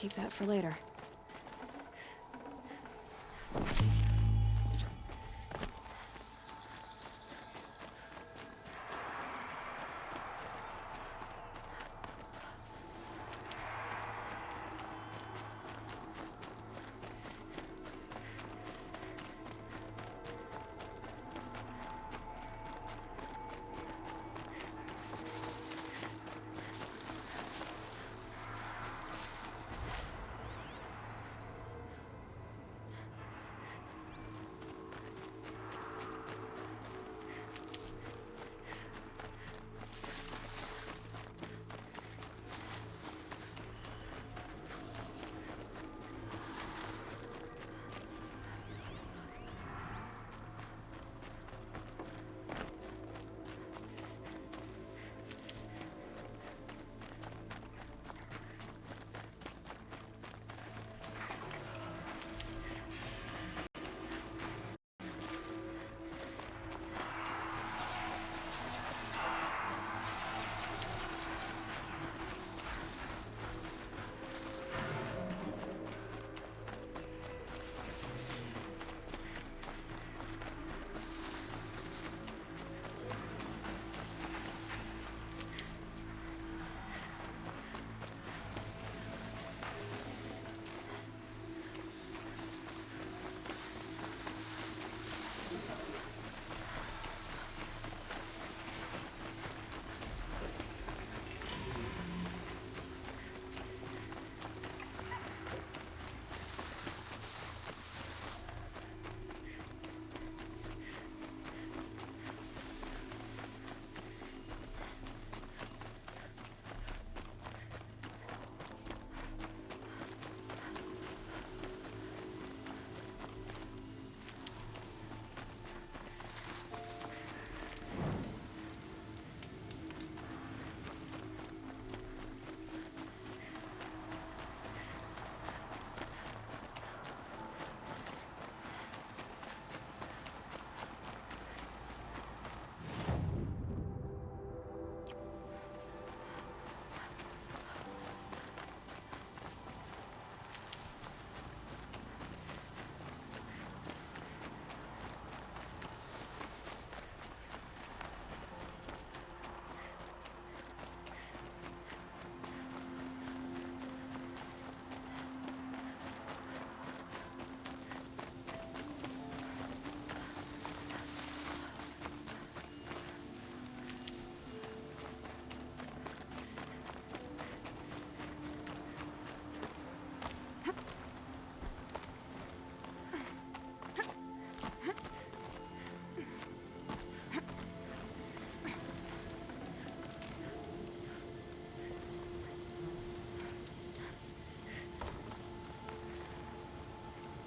keep that for later.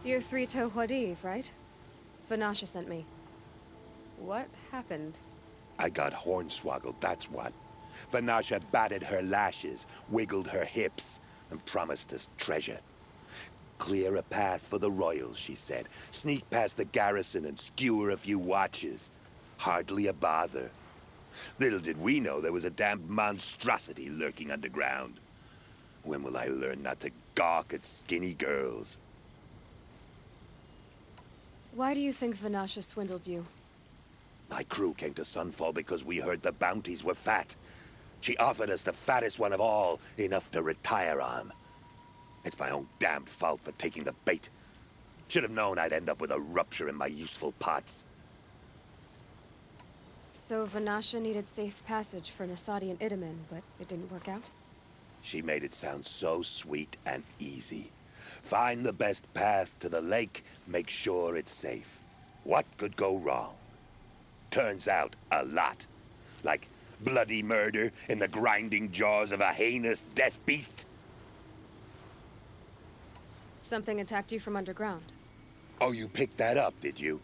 You're Three-Toe Huadiv, right? Vanasha sent me. What happened? I got hornswoggled, that's what. Vanasha batted her lashes, wiggled her hips, and promised us treasure. Clear a path for the royals, she said. Sneak past the garrison and skewer a few watches. Hardly a bother. Little did we know there was a damned monstrosity lurking underground. When will I learn not to gawk at skinny girls? Why do you think Vanasha swindled you? My crew came to Sunfall because we heard the bounties were fat. She offered us the fattest one of all, enough to retire on. It's my own damned fault for taking the bait. Should have known I'd end up with a rupture in my useful parts. So Vanasha needed safe passage for Nasadi and Itamen, but it didn't work out? She made it sound so sweet and easy. Find the best path to the lake, make sure it's safe. What could go wrong? Turns out, a lot. Like bloody murder in the grinding jaws of a heinous death beast. Something attacked you from underground. Oh, you picked that up, did you?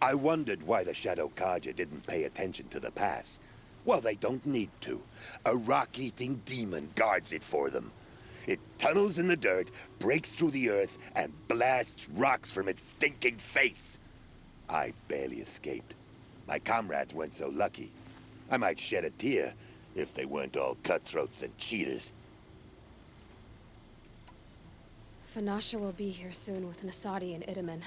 I wondered why the Shadow Kaja didn't pay attention to the pass. Well, they don't need to. A rock-eating demon guards it for them. It tunnels in the dirt, breaks through the earth, and blasts rocks from its stinking face. I barely escaped. My comrades weren't so lucky. I might shed a tear if they weren't all cutthroats and cheaters. Vanasha will be here soon with Nasadi and Itamen.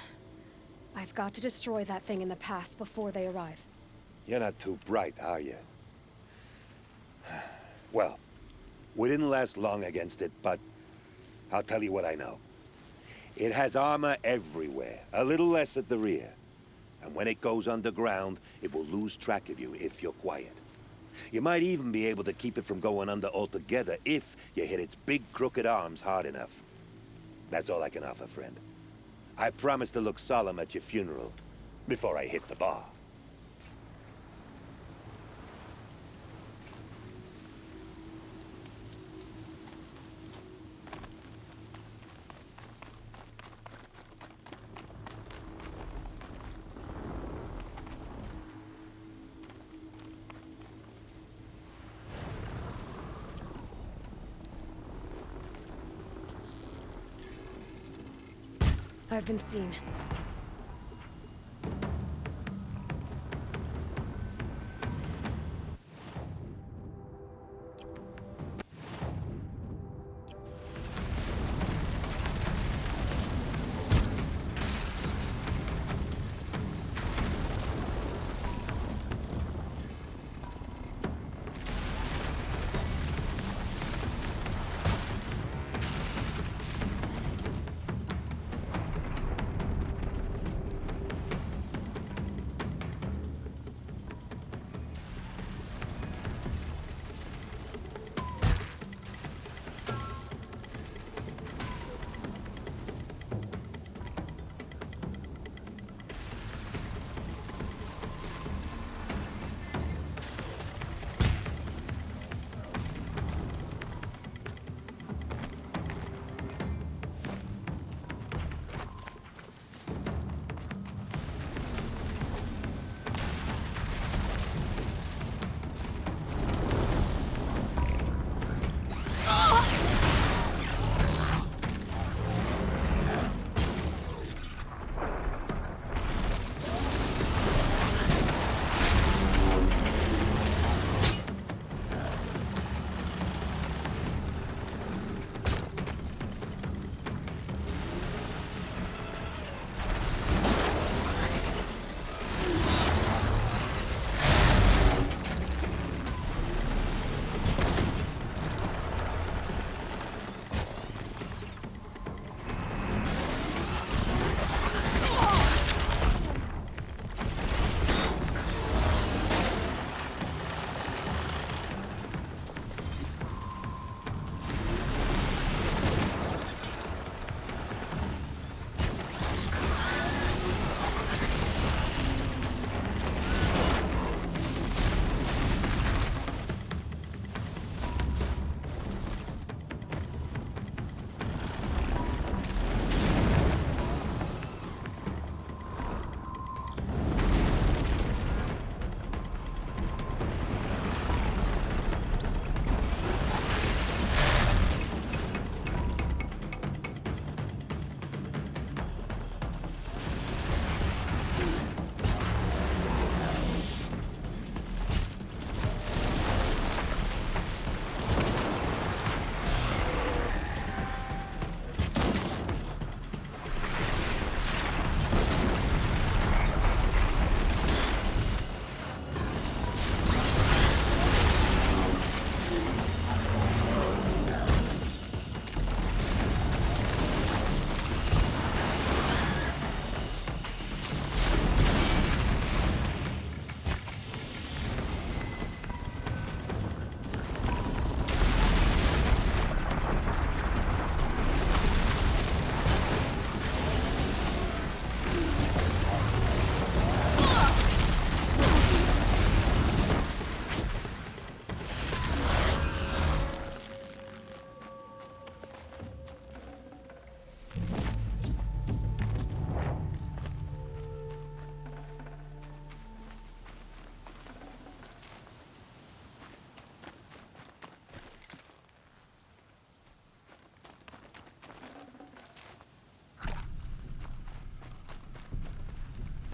I've got to destroy that thing in the pass before they arrive. You're not too bright, are you? Well, we didn't last long against it, but I'll tell you what I know. It has armor everywhere, a little less at the rear. And when it goes underground, it will lose track of you if you're quiet. You might even be able to keep it from going under altogether if you hit its big crooked arms hard enough. That's all I can offer, friend. I promise to look solemn at your funeral before I hit the bar. I've been seen.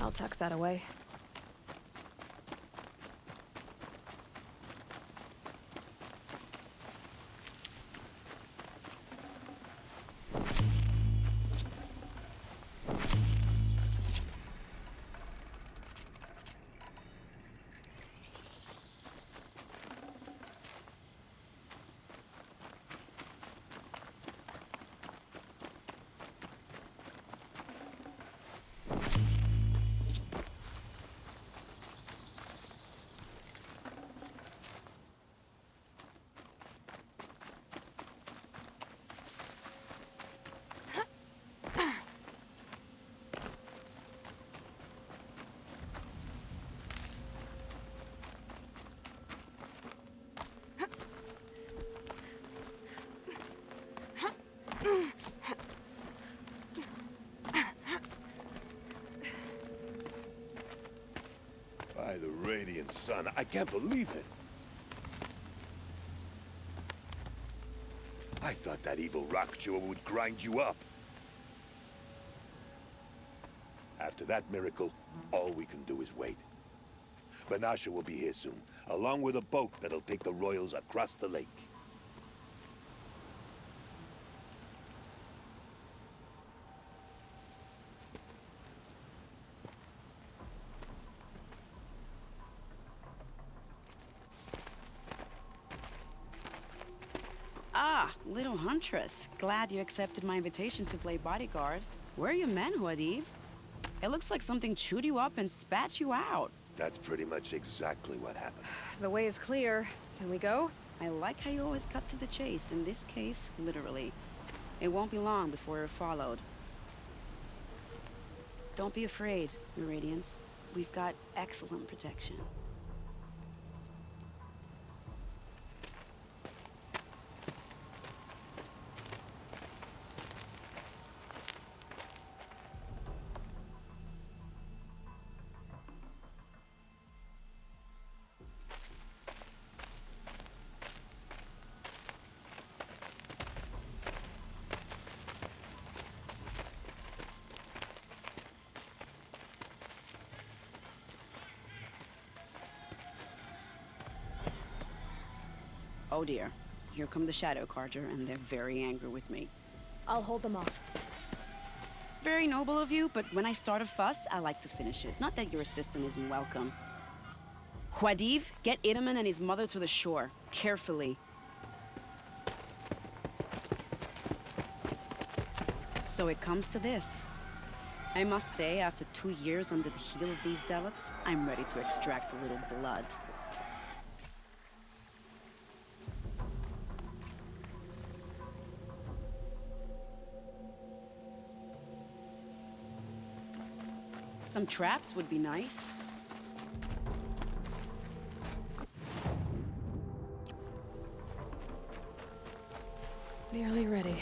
I'll tuck that away. son. I can't believe it. I thought that evil rock chewer would grind you up. After that miracle, all we can do is wait. Vanasha will be here soon, along with a boat that'll take the royals across the lake. Ah, little huntress. Glad you accepted my invitation to play bodyguard. Where are your men, Huadiv? It looks like something chewed you up and spat you out. That's pretty much exactly what happened. The way is clear. Can we go? I like how you always cut to the chase, in this case, literally. It won't be long before you're followed. Don't be afraid, Your Radiance. We've got excellent protection. Oh dear, here come the Shadow Carter, and they're very angry with me. I'll hold them off. Very noble of you, but when I start a fuss, I like to finish it. Not that your assistant isn't welcome. Huadiv, get Itaman and his mother to the shore. Carefully. So it comes to this. I must say, after 2 years under the heel of these zealots, I'm ready to extract a little blood. Some traps would be nice. Nearly ready.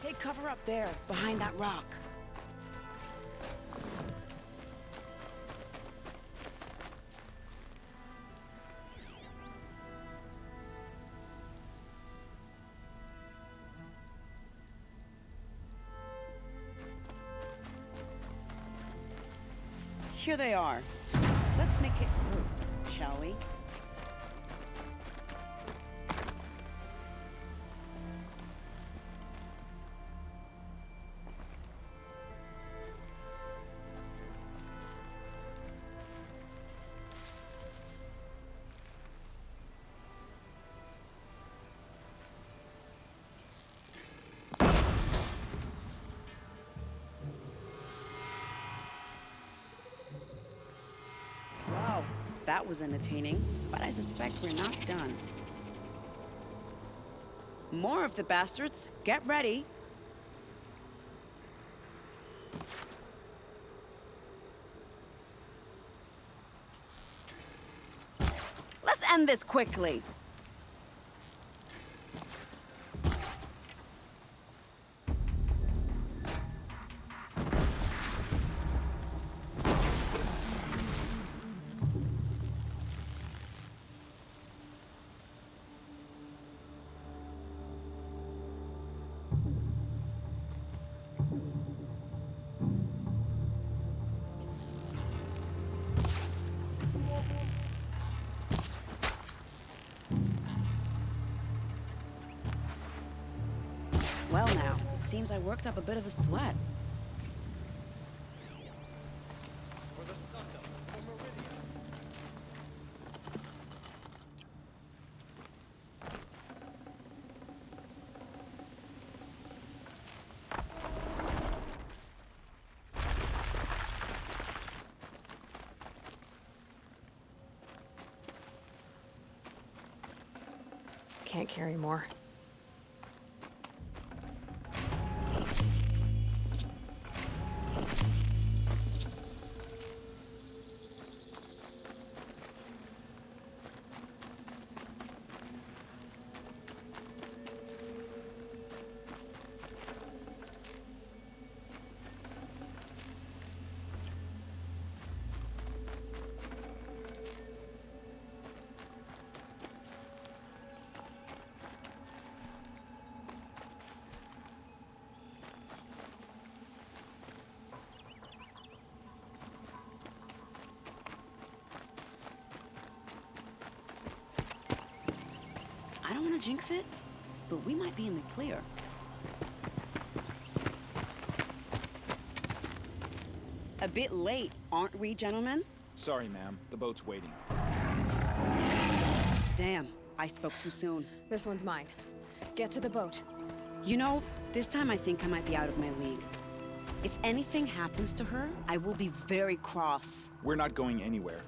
Take cover up there, behind that rock. Here they are. Let's make it move, shall we? Wow, that was entertaining, but I suspect we're not done. More of the bastards, get ready. Let's end this quickly. Well now, seems I worked up a bit of a sweat. can't carry more. I don't want to jinx it, but we might be in the clear. A bit late, aren't we, gentlemen? Sorry, ma'am. The boat's waiting. Damn, I spoke too soon. This one's mine. Get to the boat. You know, this time I think I might be out of my league. If anything happens to her, I will be very cross. We're not going anywhere.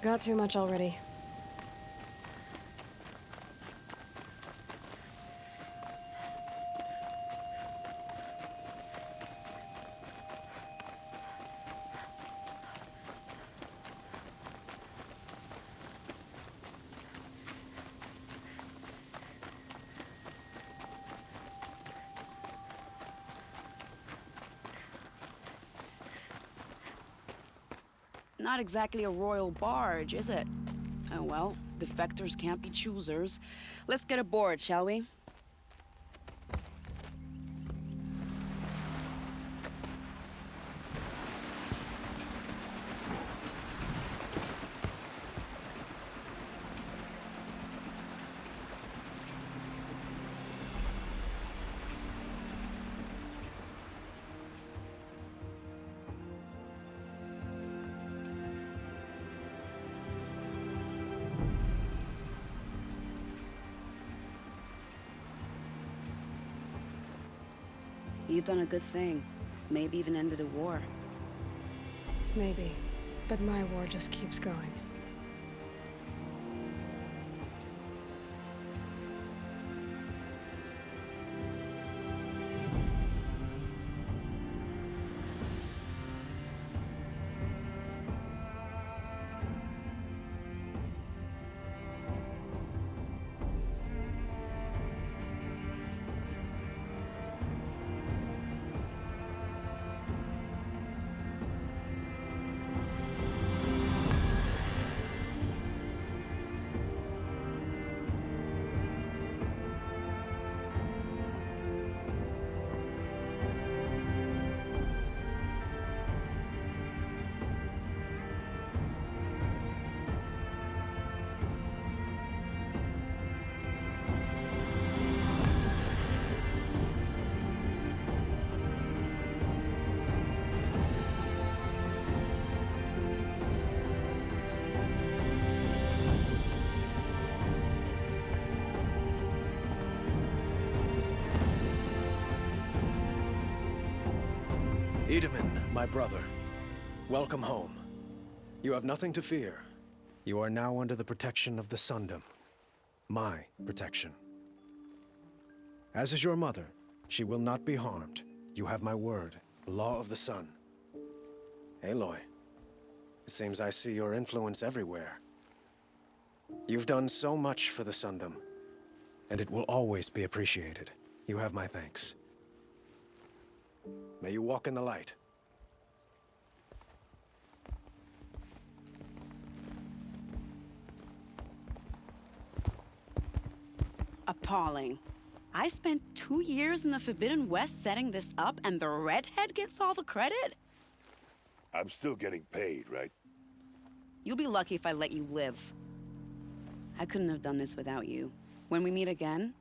got too much already. Not exactly a royal barge, is it? Oh well, defectors can't be choosers. Let's get aboard, shall we? You've done a good thing. Maybe even ended a war. Maybe. But my war just keeps going. Iedemann, my brother, welcome home. You have nothing to fear. You are now under the protection of the Sundom. My protection. As is your mother, she will not be harmed. You have my word, law of the sun. Aloy, it seems I see your influence everywhere. You've done so much for the Sundom, and it will always be appreciated. You have my thanks. May you walk in the light. Appalling. I spent 2 years in the Forbidden West setting this up, and the redhead gets all the credit? I'm still getting paid, right? You'll be lucky if I let you live. I couldn't have done this without you. When we meet again,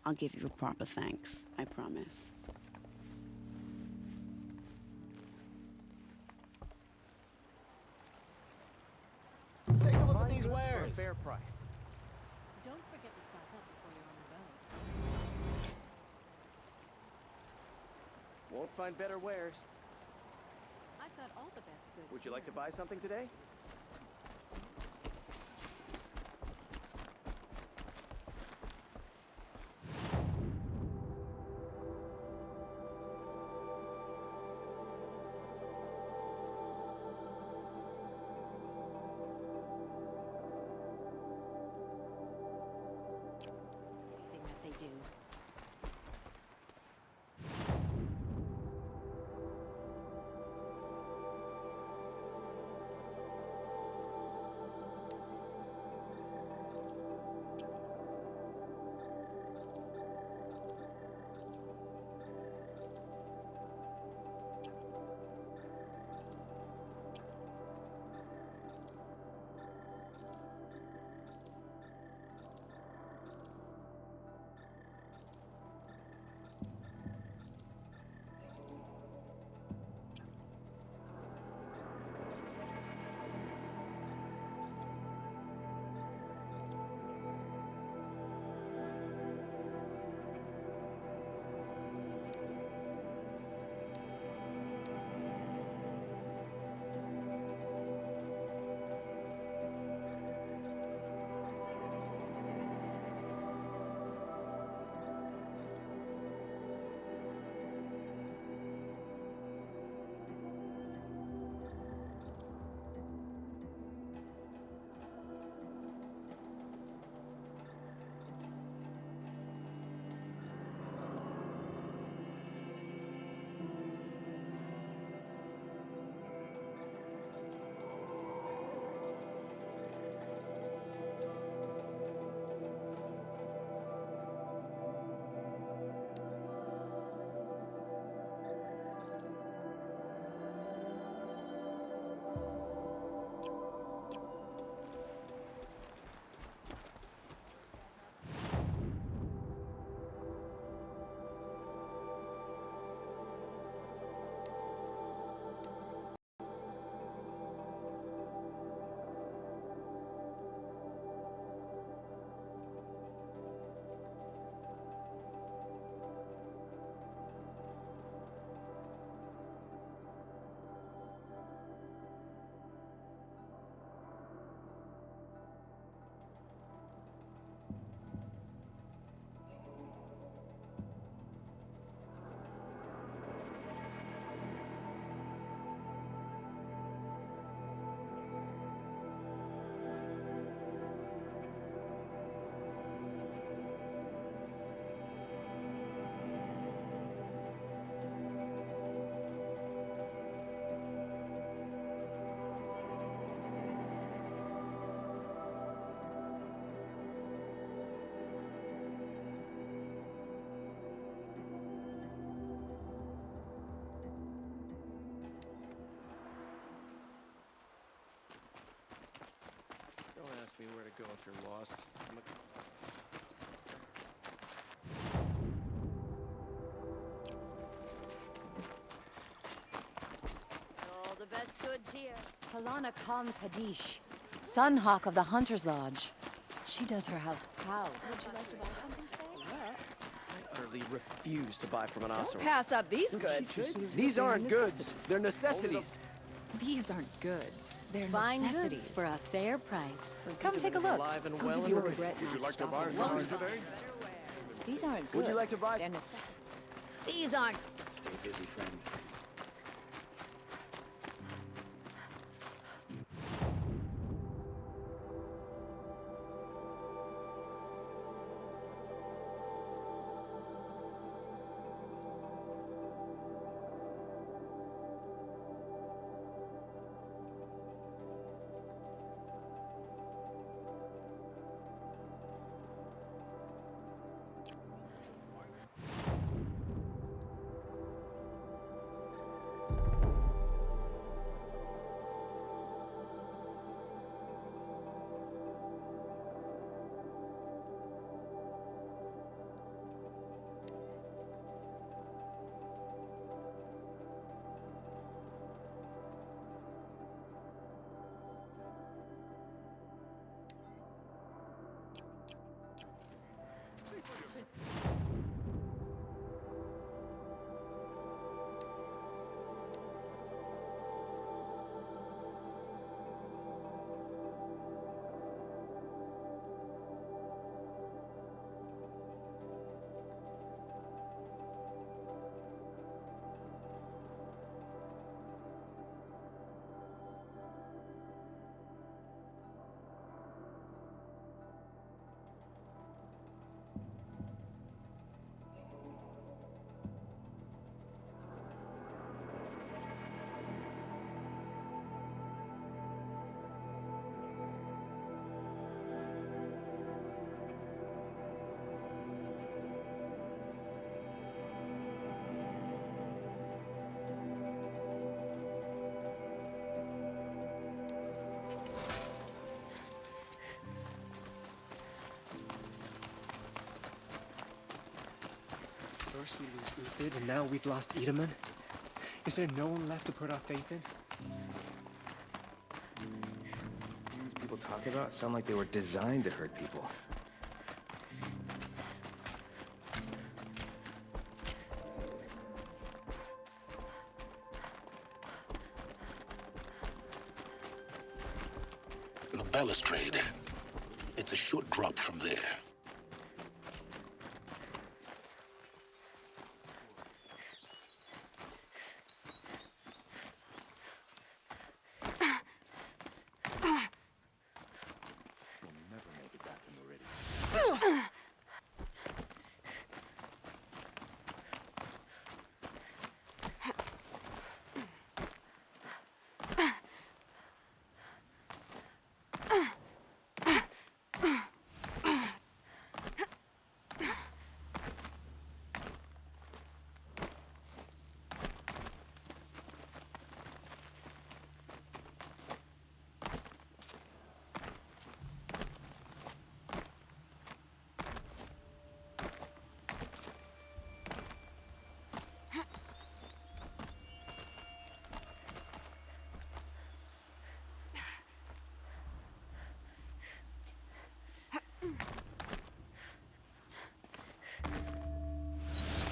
I'll give you a proper thanks, I promise. Take a look at these wares. Fair price. Don't forget to stock up before you're on the boat. Won't find better wares. I've got all the best goods. Would you like to here. buy something today? Anything that they do. ask me where to go if you're lost. All the best goods here. Halana Khan Kadish, Sunhawk of the Hunter's Lodge. She does her house proud. Would you like to buy something today? I utterly refuse to buy from an Oseram. Pass up these goods. These aren't goods. They're necessities. These aren't goods. They're Fine necessities. goods for a fair price. Prince Come take a Isabel is look. alive and I'll well give you a and regret Would you not like to buy stopping something long. today? These aren't goods. Would you like to buy They're some? These aren't. Stay busy, friend. First we lose Uthid, and now we've lost Edaman. Is there no one left to put our faith in? These people talk about sound like they were designed to hurt people. The balustrade. It's a short drop from there.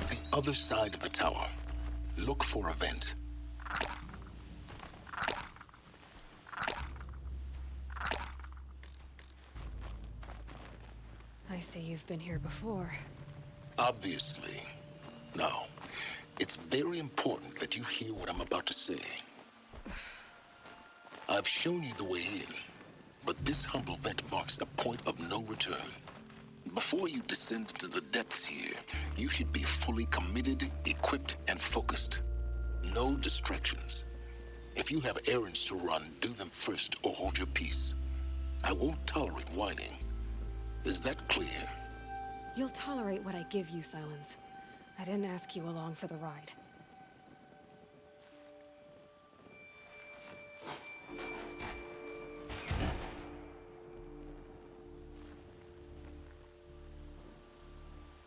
The other side of the tower. Look for a vent. I see you've been here before. Obviously. Now, it's very important that you hear what I'm about to say. I've shown you the way in, but this humble vent marks a point of no return. Before you descend into the depths here, you should be fully committed, equipped, and focused. No distractions. If you have errands to run, do them first or hold your peace. I won't tolerate whining. Is that clear? You'll tolerate what I give you, Silence. I didn't ask you along for the ride.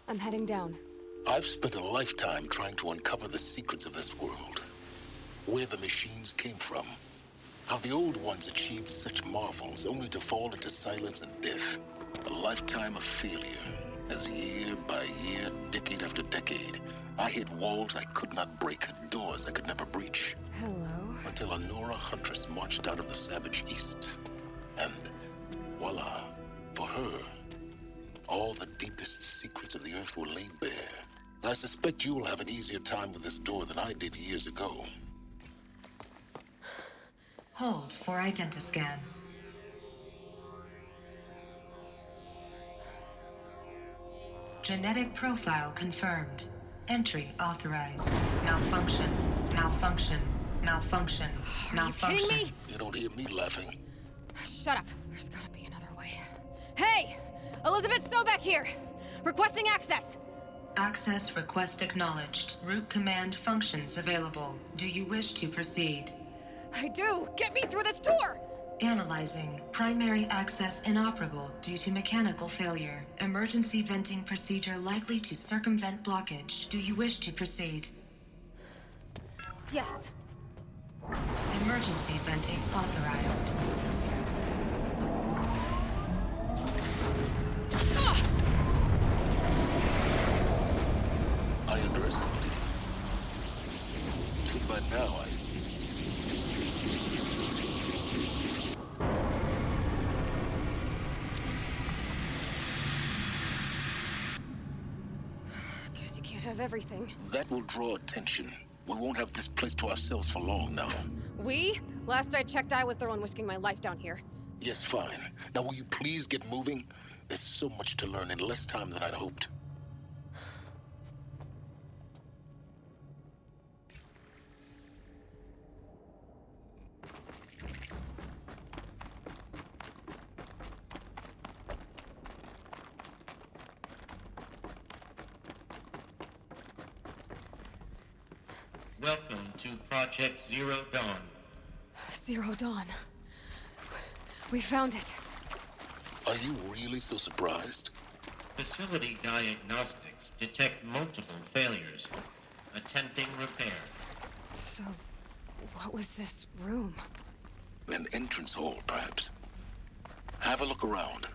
I'm heading down. I've spent a lifetime trying to uncover the secrets of this world. Where the machines came from. How the old ones achieved such marvels only to fall into silence and death. A lifetime of failure. As year by year, decade after decade, I hit walls I could not break, doors I could never breach. Hello. Until a Nora huntress marched out of the savage east. And voila, for her, all the deepest secrets of the earth were laid bare. I suspect you will have an easier time with this door than I did years ago. Hold for identiscan. Genetic profile confirmed. Entry authorized. Malfunction. Malfunction. Malfunction. Malfunction. Are you kidding me? You don't hear me laughing. Shut up. There's gotta be another way. Hey! Elizabeth Sobek here! Requesting access! Access request acknowledged. Root command functions available. Do you wish to proceed? I do! Get me through this door! Analyzing. Primary access inoperable due to mechanical failure. Emergency venting procedure likely to circumvent blockage. Do you wish to proceed? Yes. Emergency venting authorized. I underestimated you. See, by now, Guess you can't have everything. That will draw attention. We won't have this place to ourselves for long now. We? Last I checked, I was the one risking my life down here. Yes, fine. Now will you please get moving? There's so much to learn in less time than I'd hoped. Welcome to Project Zero Dawn. Zero Dawn. We found it. Are you really so surprised? Facility diagnostics detect multiple failures. Attempting repair. So, what was this room? An entrance hall, perhaps. Have a look around.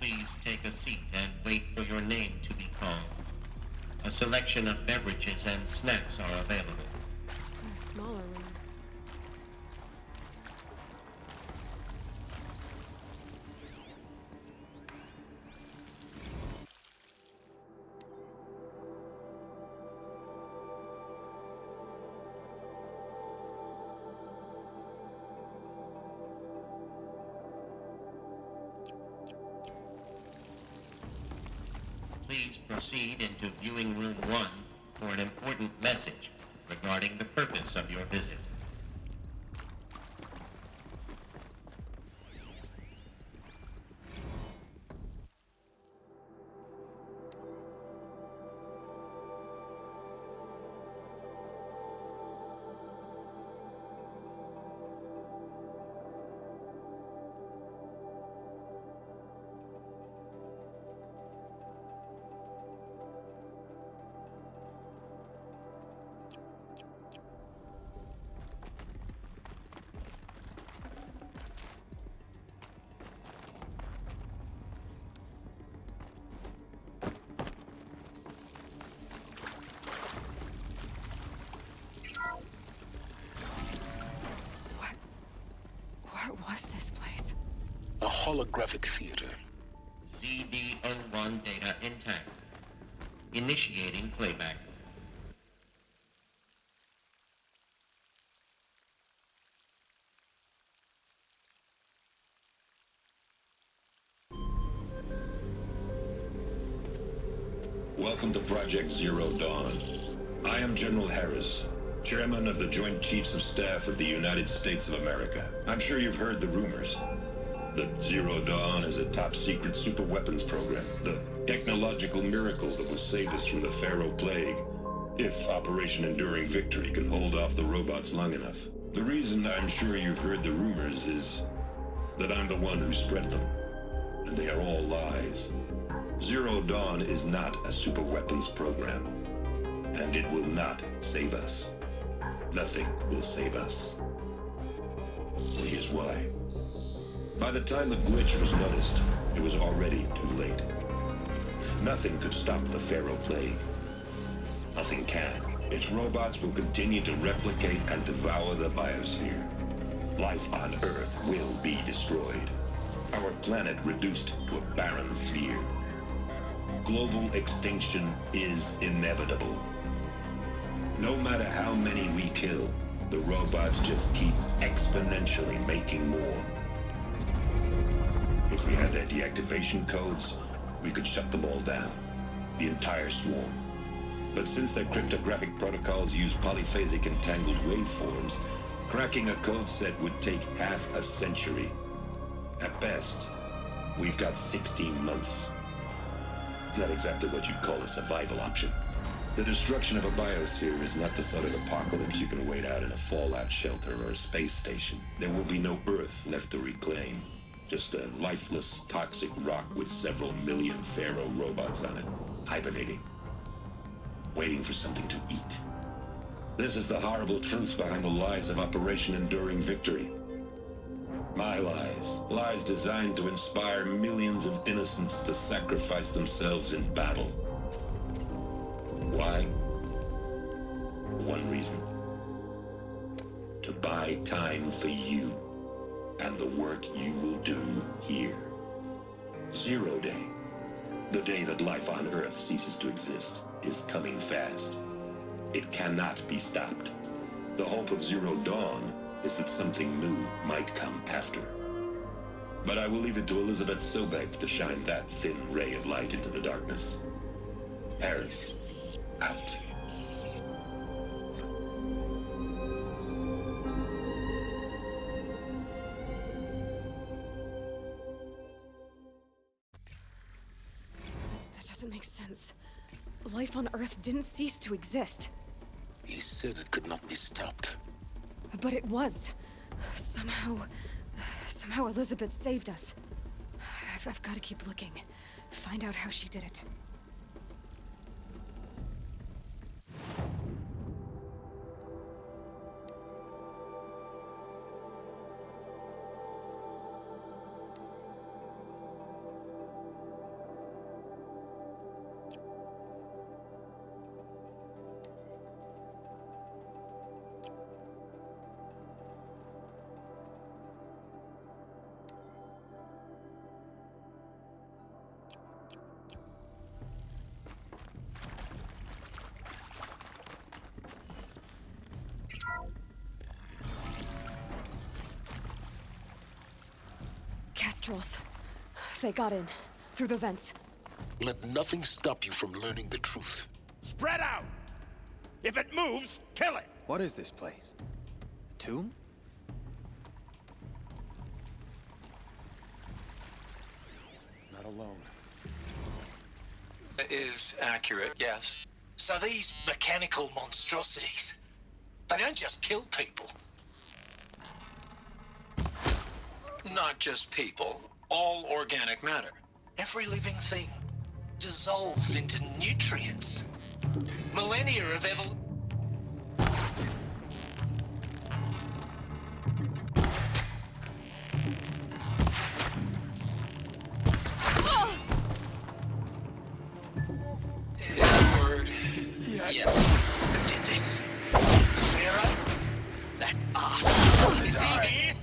Please take a seat and wait for your name to be called. A selection of beverages and snacks are available. A smaller room. Please proceed into viewing room 1 for an important message regarding the purpose of your visit. What was this place? A holographic theater. ZB-01 data intact. Initiating playback. Welcome to Project Zero Dawn. I am General Harris, Chairman of the Joint Chiefs of Staff of the United States of America. I'm sure you've heard the rumors that Zero Dawn is a top-secret super-weapons program, the technological miracle that will save us from the Pharaoh Plague, if Operation Enduring Victory can hold off the robots long enough. The reason I'm sure you've heard the rumors is that I'm the one who spread them, and they are all lies. Zero Dawn is not a super-weapons program, and it will not save us. Nothing will save us. Here's why. By the time the glitch was noticed, it was already too late. Nothing could stop the Pharaoh Plague. Nothing can. Its robots will continue to replicate and devour the biosphere. Life on Earth will be destroyed. Our planet reduced to a barren sphere. Global extinction is inevitable. No matter how many we kill, the robots just keep exponentially making more. If we had their deactivation codes, we could shut them all down, the entire swarm. But since their cryptographic protocols use polyphasic entangled waveforms, cracking a code set would take half a century. At best, we've got 16 months. Not exactly what you'd call a survival option. The destruction of a biosphere is not the sort of apocalypse you can wait out in a fallout shelter or a space station. There will be no Earth left to reclaim. Just a lifeless, toxic rock with several million Pharaoh robots on it, hibernating, waiting for something to eat. This is the horrible truth behind the lies of Operation Enduring Victory. My lies. Lies designed to inspire millions of innocents to sacrifice themselves in battle. Why? One reason. To buy time for you and the work you will do here. Zero Day, the day that life on Earth ceases to exist, is coming fast. It cannot be stopped. The hope of Zero Dawn is that something new might come after. But I will leave it to Elizabeth Sobek to shine that thin ray of light into the darkness. Harris, out. That doesn't make sense. Life on Earth didn't cease to exist. He said it could not be stopped. But it was. Somehow Elizabeth saved us. I've got to keep looking. Find out how she did it. Kestrels. They got in. Through the vents. Let nothing stop you from learning the truth. Spread out! If it moves, kill it! What is this place? A tomb? Not alone. Is accurate, yes. So these mechanical monstrosities, they don't just kill people. Not just people, all organic matter. Every living thing dissolves into nutrients. Millennia of evolution. Yes. Who did this? Pharaoh? That ass. Is he here?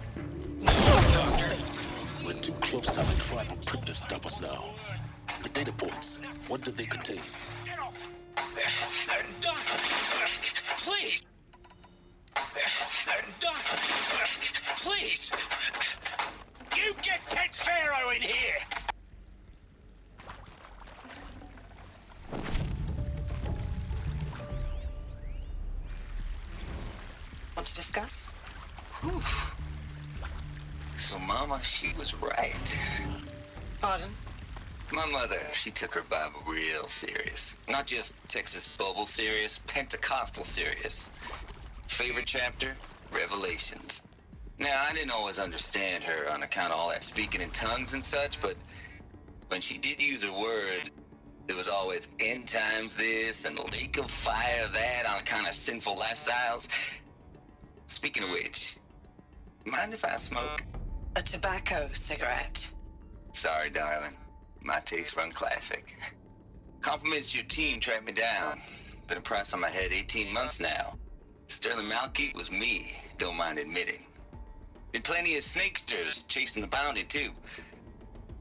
stop us now. The data points, what do they contain? Doctor, please. Doctor, please. You get Ted Pharaoh in here. Want to discuss? Whew. So, Mama, she was right. Pardon? My mother, she took her Bible real serious. Not just Texas Bible serious, Pentecostal serious. Favorite chapter? Revelations. Now, I didn't always understand her on account of all that speaking in tongues and such, but when she did use her words, it was always end times this and lake of fire that on account of sinful lifestyles. Speaking of which, mind if I smoke? A tobacco cigarette. Sorry, darling. My taste run classic. Compliments to your team tracked me down. Been a price on my head 18 months now. Sterling Malky was me, don't mind admitting. Been plenty of snakesters chasing the bounty too.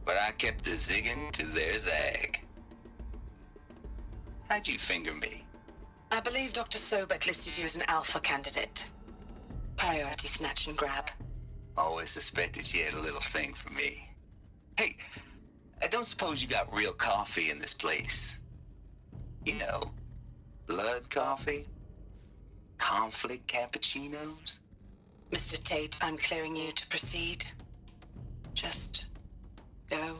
But I kept the zigging to their zag. How'd you finger me? I believe Dr. Sobek listed you as an alpha candidate. Priority snatch and grab. Always suspected she had a little thing for me. Hey, I don't suppose you got real coffee in this place. You know, blood coffee? Conflict cappuccinos? Mr. Tate, I'm clearing you to proceed. Just go.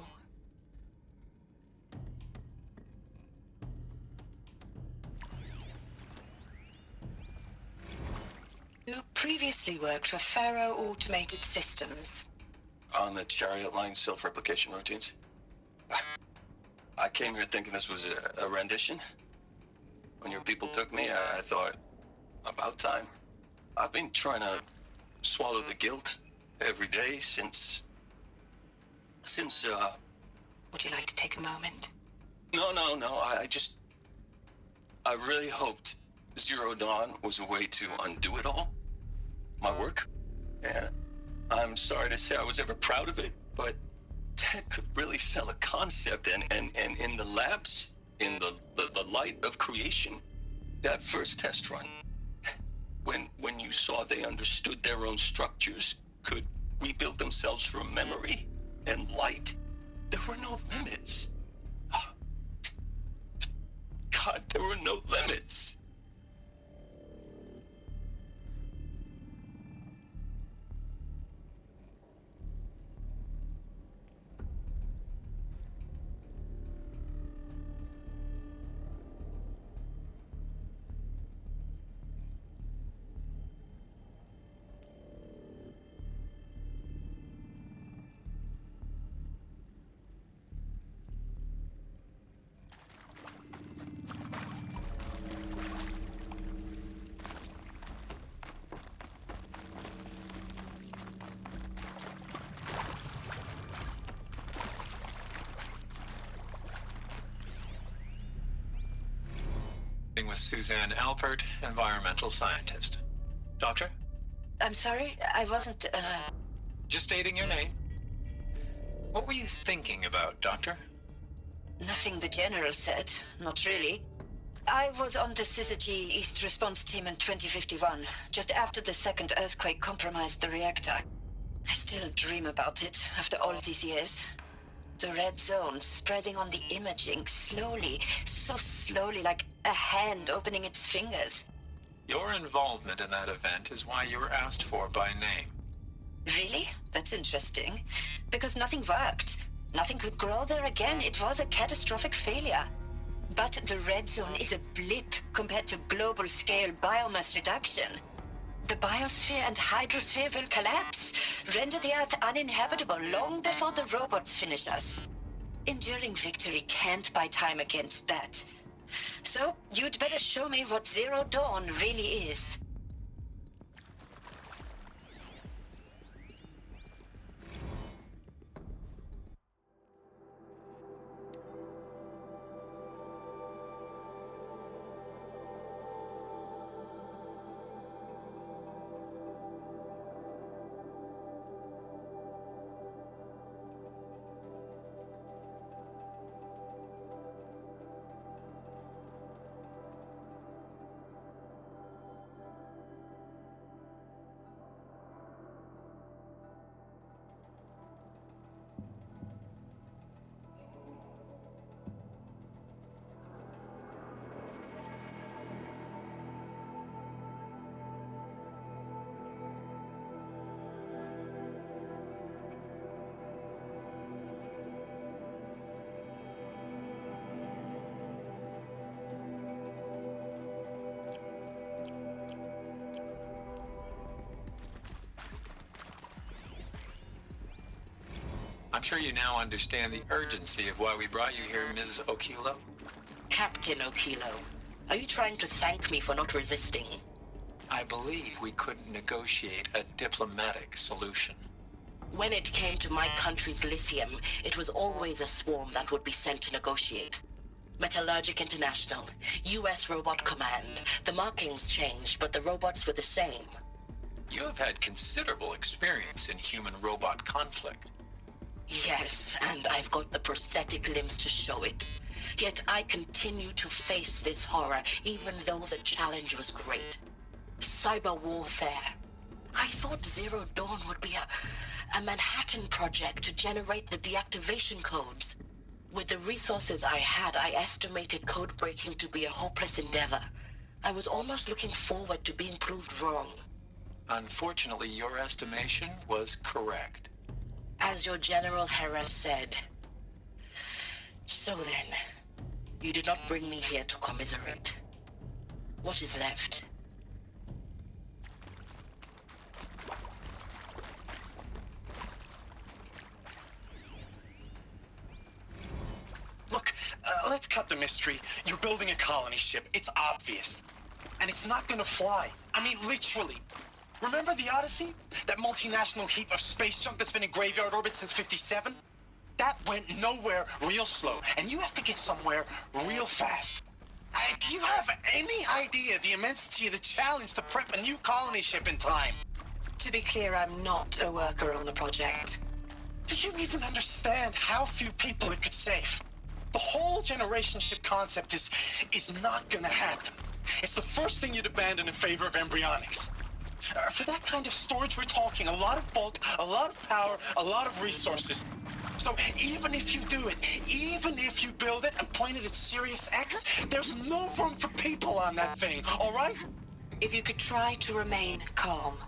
You previously worked for Faro Automated Systems. On the Chariot Line self-replication routines. I came here thinking this was a rendition. When your people took me, I thought, about time. I've been trying to swallow the guilt every day since... Would you like to take a moment? No, I really hoped Zero Dawn was a way to undo it all. My work. And I'm sorry to say I was ever proud of it, but Ted could really sell a concept, and in the labs, in the light of creation, that first test run, when you saw they understood their own structures, could rebuild themselves from memory and light, there were no limits. God, there were no limits. With Suzanne Alpert, environmental scientist. Doctor? I'm sorry, I wasn't, Just stating your name. What were you thinking about, Doctor? Nothing the General said, not really. I was on the Syzygy East Response Team in 2051, just after the second earthquake compromised the reactor. I still dream about it, after all these years. The red zone spreading on the imaging, slowly, so slowly, like a hand opening its fingers. Your involvement in that event is why you were asked for by name. Really? That's interesting. Because nothing worked. Nothing could grow there again. It was a catastrophic failure. But the red zone is a blip compared to global-scale biomass reduction. The biosphere and hydrosphere will collapse, render the Earth uninhabitable long before the robots finish us. Enduring victory can't buy time against that. So, you'd better show me what Zero Dawn really is. I'm sure you now understand the urgency of why we brought you here, Ms. Okilo. Captain Okilo, are you trying to thank me for not resisting? I believe we couldn't negotiate a diplomatic solution. When it came to my country's lithium, it was always a swarm that would be sent to negotiate. Metallurgic International, US Robot Command. The markings changed, but the robots were the same. You have had considerable experience in human-robot conflict. Yes, and I've got the prosthetic limbs to show it. Yet I continue to face this horror, even though the challenge was great. Cyber warfare. I thought Zero Dawn would be a Manhattan project to generate the deactivation codes. With the resources I had, I estimated code breaking to be a hopeless endeavor. I was almost looking forward to being proved wrong. Unfortunately, your estimation was correct. As your General Harris said. So then, you did not bring me here to commiserate. What is left? Look, let's cut the mystery. You're building a colony ship. It's obvious. And it's not gonna fly. I mean, literally. Remember the Odyssey? That multinational heap of space junk that's been in graveyard orbit since '57? That went nowhere real slow. And you have to get somewhere real fast. Do you have any idea the immensity of the challenge to prep a new colony ship in time? To be clear, I'm not a worker on the project. Do you even understand how few people it could save? The whole generation ship concept is not gonna happen. It's the first thing you'd abandon in favor of embryonics. For that kind of storage, we're talking a lot of bulk, a lot of power, a lot of resources. So even if you do it, even if you build it and point it at Sirius X, there's no room for people on that thing, all right? If you could try to remain calm.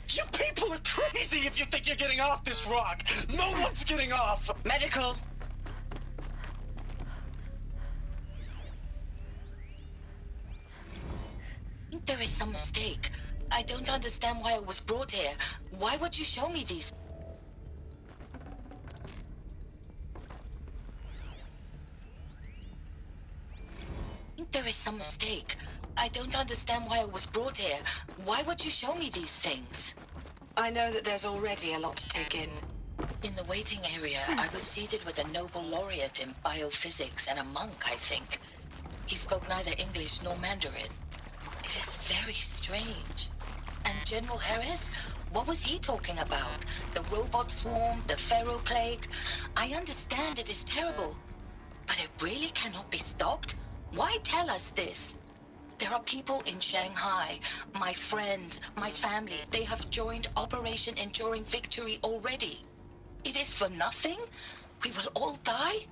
You people are crazy if you think you're getting off this rock. No one's getting off. Medical. There is some mistake. I don't understand why I was brought here. Why would you show me these? There is some mistake. I don't understand why I was brought here. Why would you show me these things? I know that there's already a lot to take in. In the waiting area, I was seated with a Nobel laureate in biophysics and a monk, I think. He spoke neither English nor Mandarin. It is very strange. And General Harris? What was he talking about? The robot swarm, the pharaoh plague? I understand it is terrible. But it really cannot be stopped? Why tell us this? There are people in Shanghai, my friends, my family. They have joined Operation Enduring Victory already. It is for nothing? We will all die?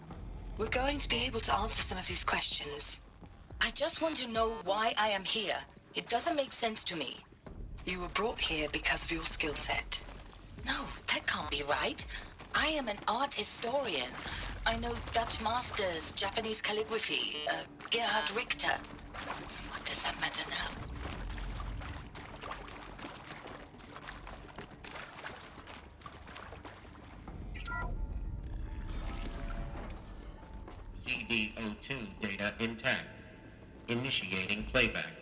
We're going to be able to answer some of these questions. I just want to know why I am here. It doesn't make sense to me. You were brought here because of your skill set. No, that can't be right. I am an art historian. I know Dutch masters, Japanese calligraphy, Gerhard Richter. What does that matter now? CD02 data intact. Initiating playback.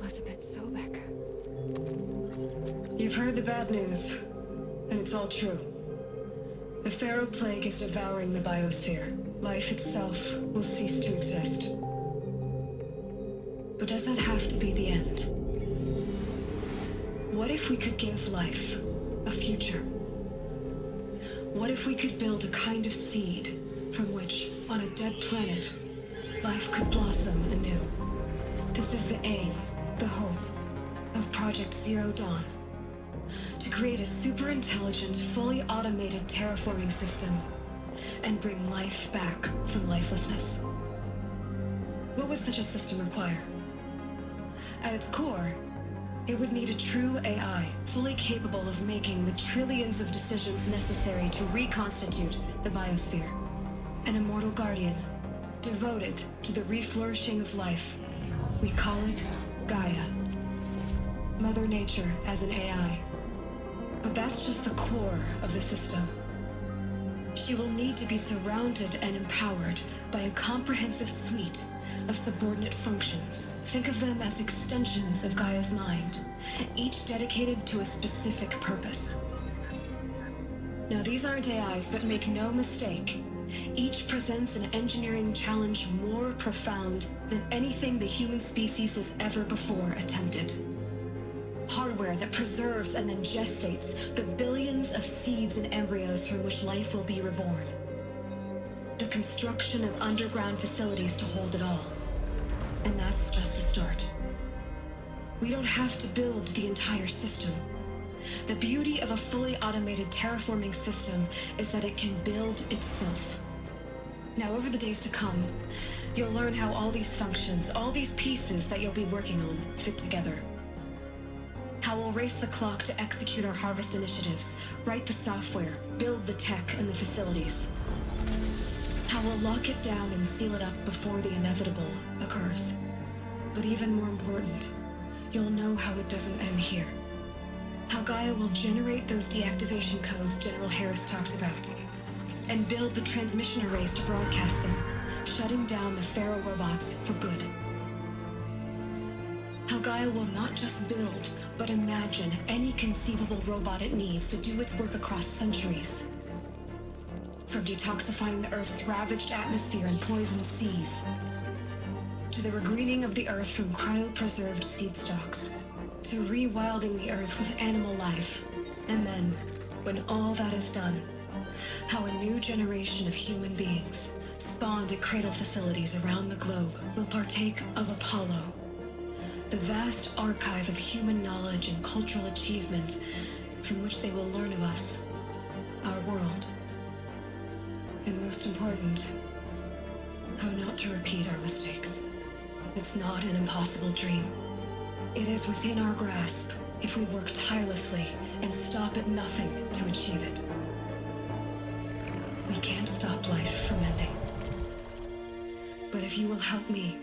Elizabeth Sobek. You've heard the bad news, and it's all true. The Pharaoh Plague is devouring the biosphere. Life itself will cease to exist. But does that have to be the end? What if we could give life a future? What if we could build a kind of seed from which, on a dead planet, life could blossom anew? This is the aim, the hope, of Project Zero Dawn. To create a super-intelligent, fully automated terraforming system and bring life back from lifelessness. What would such a system require? At its core, it would need a true AI, fully capable of making the trillions of decisions necessary to reconstitute the biosphere. An immortal guardian, devoted to the reflourishing of life. We call it Gaia. Mother Nature as an AI. But that's just the core of the system. She will need to be surrounded and empowered by a comprehensive suite of subordinate functions. Think of them as extensions of Gaia's mind, each dedicated to a specific purpose. Now, these aren't AIs, but make no mistake, each presents an engineering challenge more profound than anything the human species has ever before attempted. Hardware that preserves and then gestates the billions of seeds and embryos from which life will be reborn. The construction of underground facilities to hold it all. And that's just the start. We don't have to build the entire system. The beauty of a fully automated terraforming system is that it can build itself. Now, over the days to come, you'll learn how all these functions, all these pieces that you'll be working on, fit together. How we'll race the clock to execute our harvest initiatives, write the software, build the tech and the facilities. How we'll lock it down and seal it up before the inevitable occurs. But even more important, you'll know how it doesn't end here. How Gaia will generate those deactivation codes General Harris talked about, and build the transmission arrays to broadcast them, shutting down the Pharaoh robots for good. How Gaia will not just build, but imagine any conceivable robot it needs to do its work across centuries. From detoxifying the Earth's ravaged atmosphere and poisoned seas, to the regreening of the Earth from cryopreserved seed stalks, to rewilding the Earth with animal life. And then, when all that is done, how a new generation of human beings, spawned at cradle facilities around the globe, will partake of Apollo, the vast archive of human knowledge and cultural achievement from which they will learn of us, our world. And most important, how not to repeat our mistakes. It's not an impossible dream. It is within our grasp if we work tirelessly and stop at nothing to achieve it. We can't stop life from ending. But if you will help me,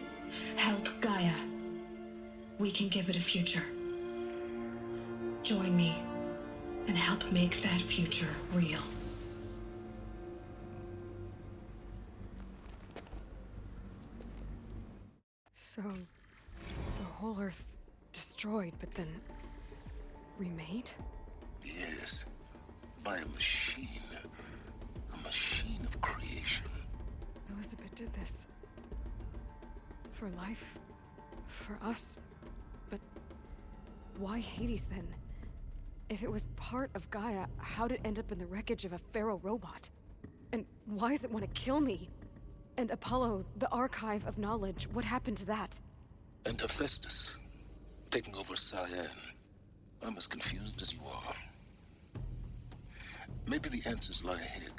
help Gaia, we can give it a future. Join me and help make that future real. So, the whole Earth destroyed, but then remade? Yes, by a machine. A machine of creation. Elizabeth did this. For life. For us. But why Hades then? If it was part of Gaia, how'd it end up in the wreckage of a Pharaoh robot? And why does it want to kill me? And Apollo, the archive of knowledge, what happened to that? And Hephaestus, taking over Cyan. I'm as confused as you are. Maybe the answers lie ahead.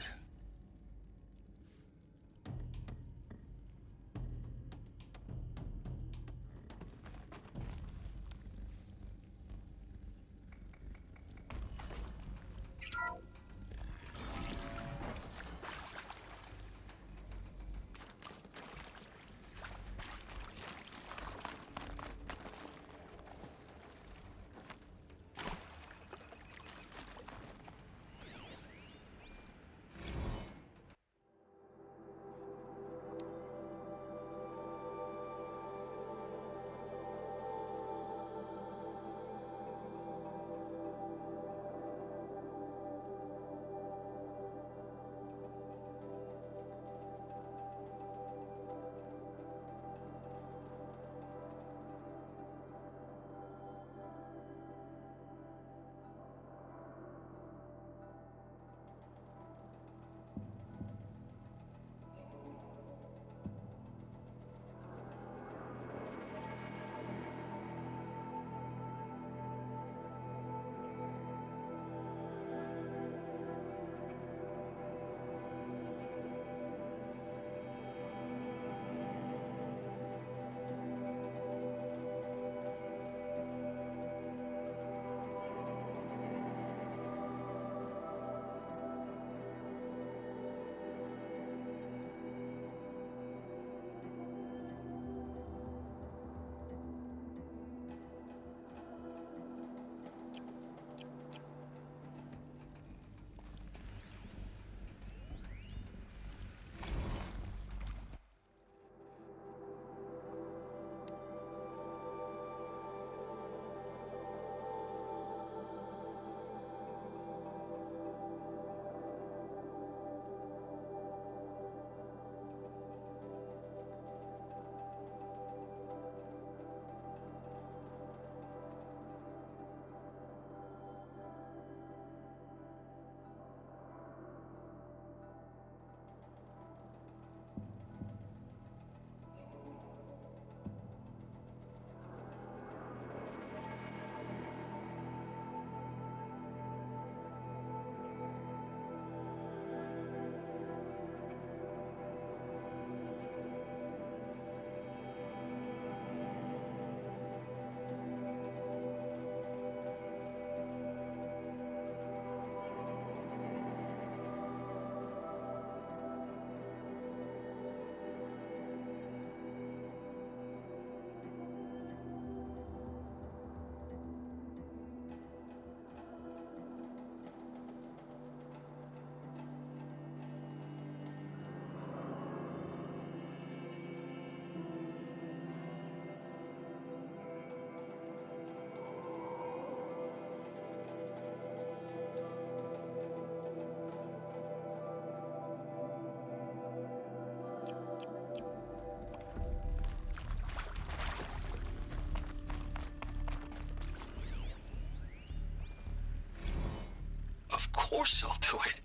force I'll do it.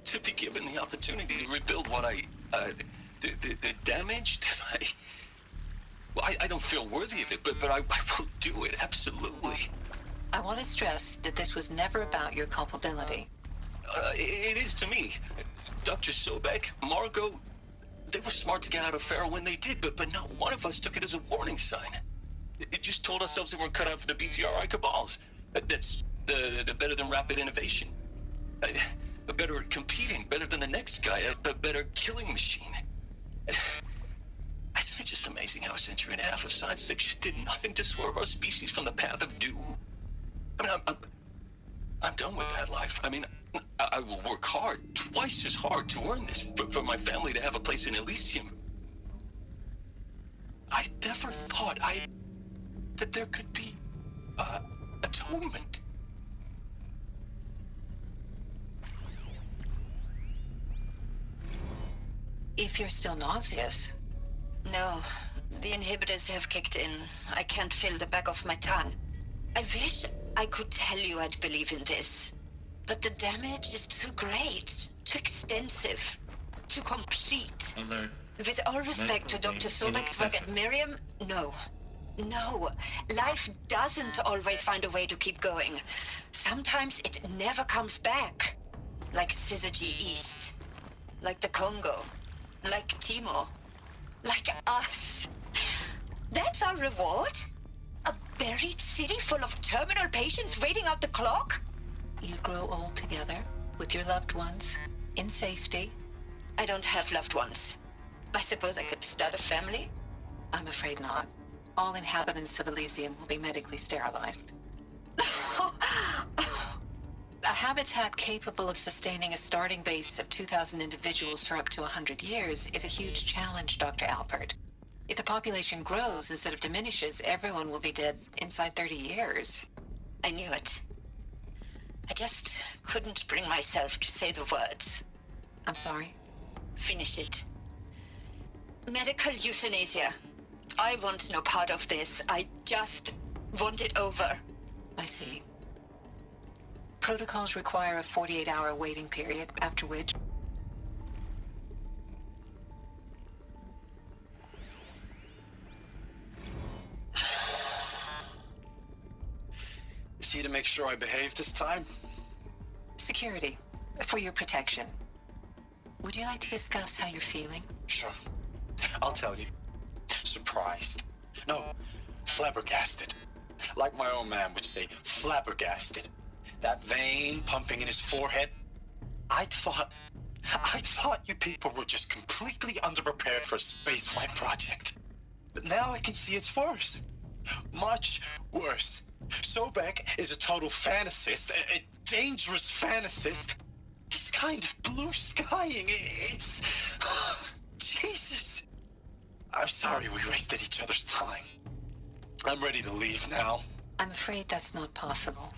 To be given the opportunity to rebuild what the damage that well, I don't feel worthy of it, but I will do it, absolutely. I want to stress that this was never about your culpability. It is to me. Dr. Sobek, Margot, they were smart to get out of Pharaoh when they did, but not one of us took it as a warning sign. It just told ourselves that we're cut out for the BTRI cabals. That's the better than rapid innovation. Better at competing, better than the next guy, a better killing machine. It's just amazing how a century and a half of science fiction did nothing to swerve our species from the path of doom. I mean, I'm done with that life. I mean, I will work hard, twice as hard to earn this, for my family to have a place in Elysium. I never thought that there could be atonement. If you're still nauseous. No, the inhibitors have kicked in. I can't feel the back of my tongue. I wish I could tell you I'd believe in this. But the damage is too great, too extensive, too complete. Alert. With all respect to Dr. Sobek's work at Miriam, no. No, life doesn't always find a way to keep going. Sometimes it never comes back. Like Syzygy East. Like the Congo. Like Timo. Like us. That's our reward? A buried city full of terminal patients waiting out the clock? You grow old together, with your loved ones, in safety. I don't have loved ones. I suppose I could start a family? I'm afraid not. All inhabitants of Elysium will be medically sterilized. A habitat capable of sustaining a starting base of 2,000 individuals for up to 100 years is a huge challenge, Dr. Alpert. If the population grows instead of diminishes, everyone will be dead inside 30 years. I knew it. I just couldn't bring myself to say the words. I'm sorry? Finish it. Medical euthanasia. I want no part of this. I just want it over. I see. Protocols require a 48-hour waiting period, after which... Is he to make sure I behave this time? Security. For your protection. Would you like to discuss how you're feeling? Sure. I'll tell you. Surprised. No, flabbergasted. Like my old man would say, flabbergasted. That vein pumping in his forehead. I thought you people were just completely underprepared for a spaceflight project. But now I can see it's worse. Much worse. Sobek is a total fantasist, a dangerous fantasist. This kind of blue skying, it's... Jesus. I'm sorry we wasted each other's time. I'm ready to leave now. I'm afraid that's not possible.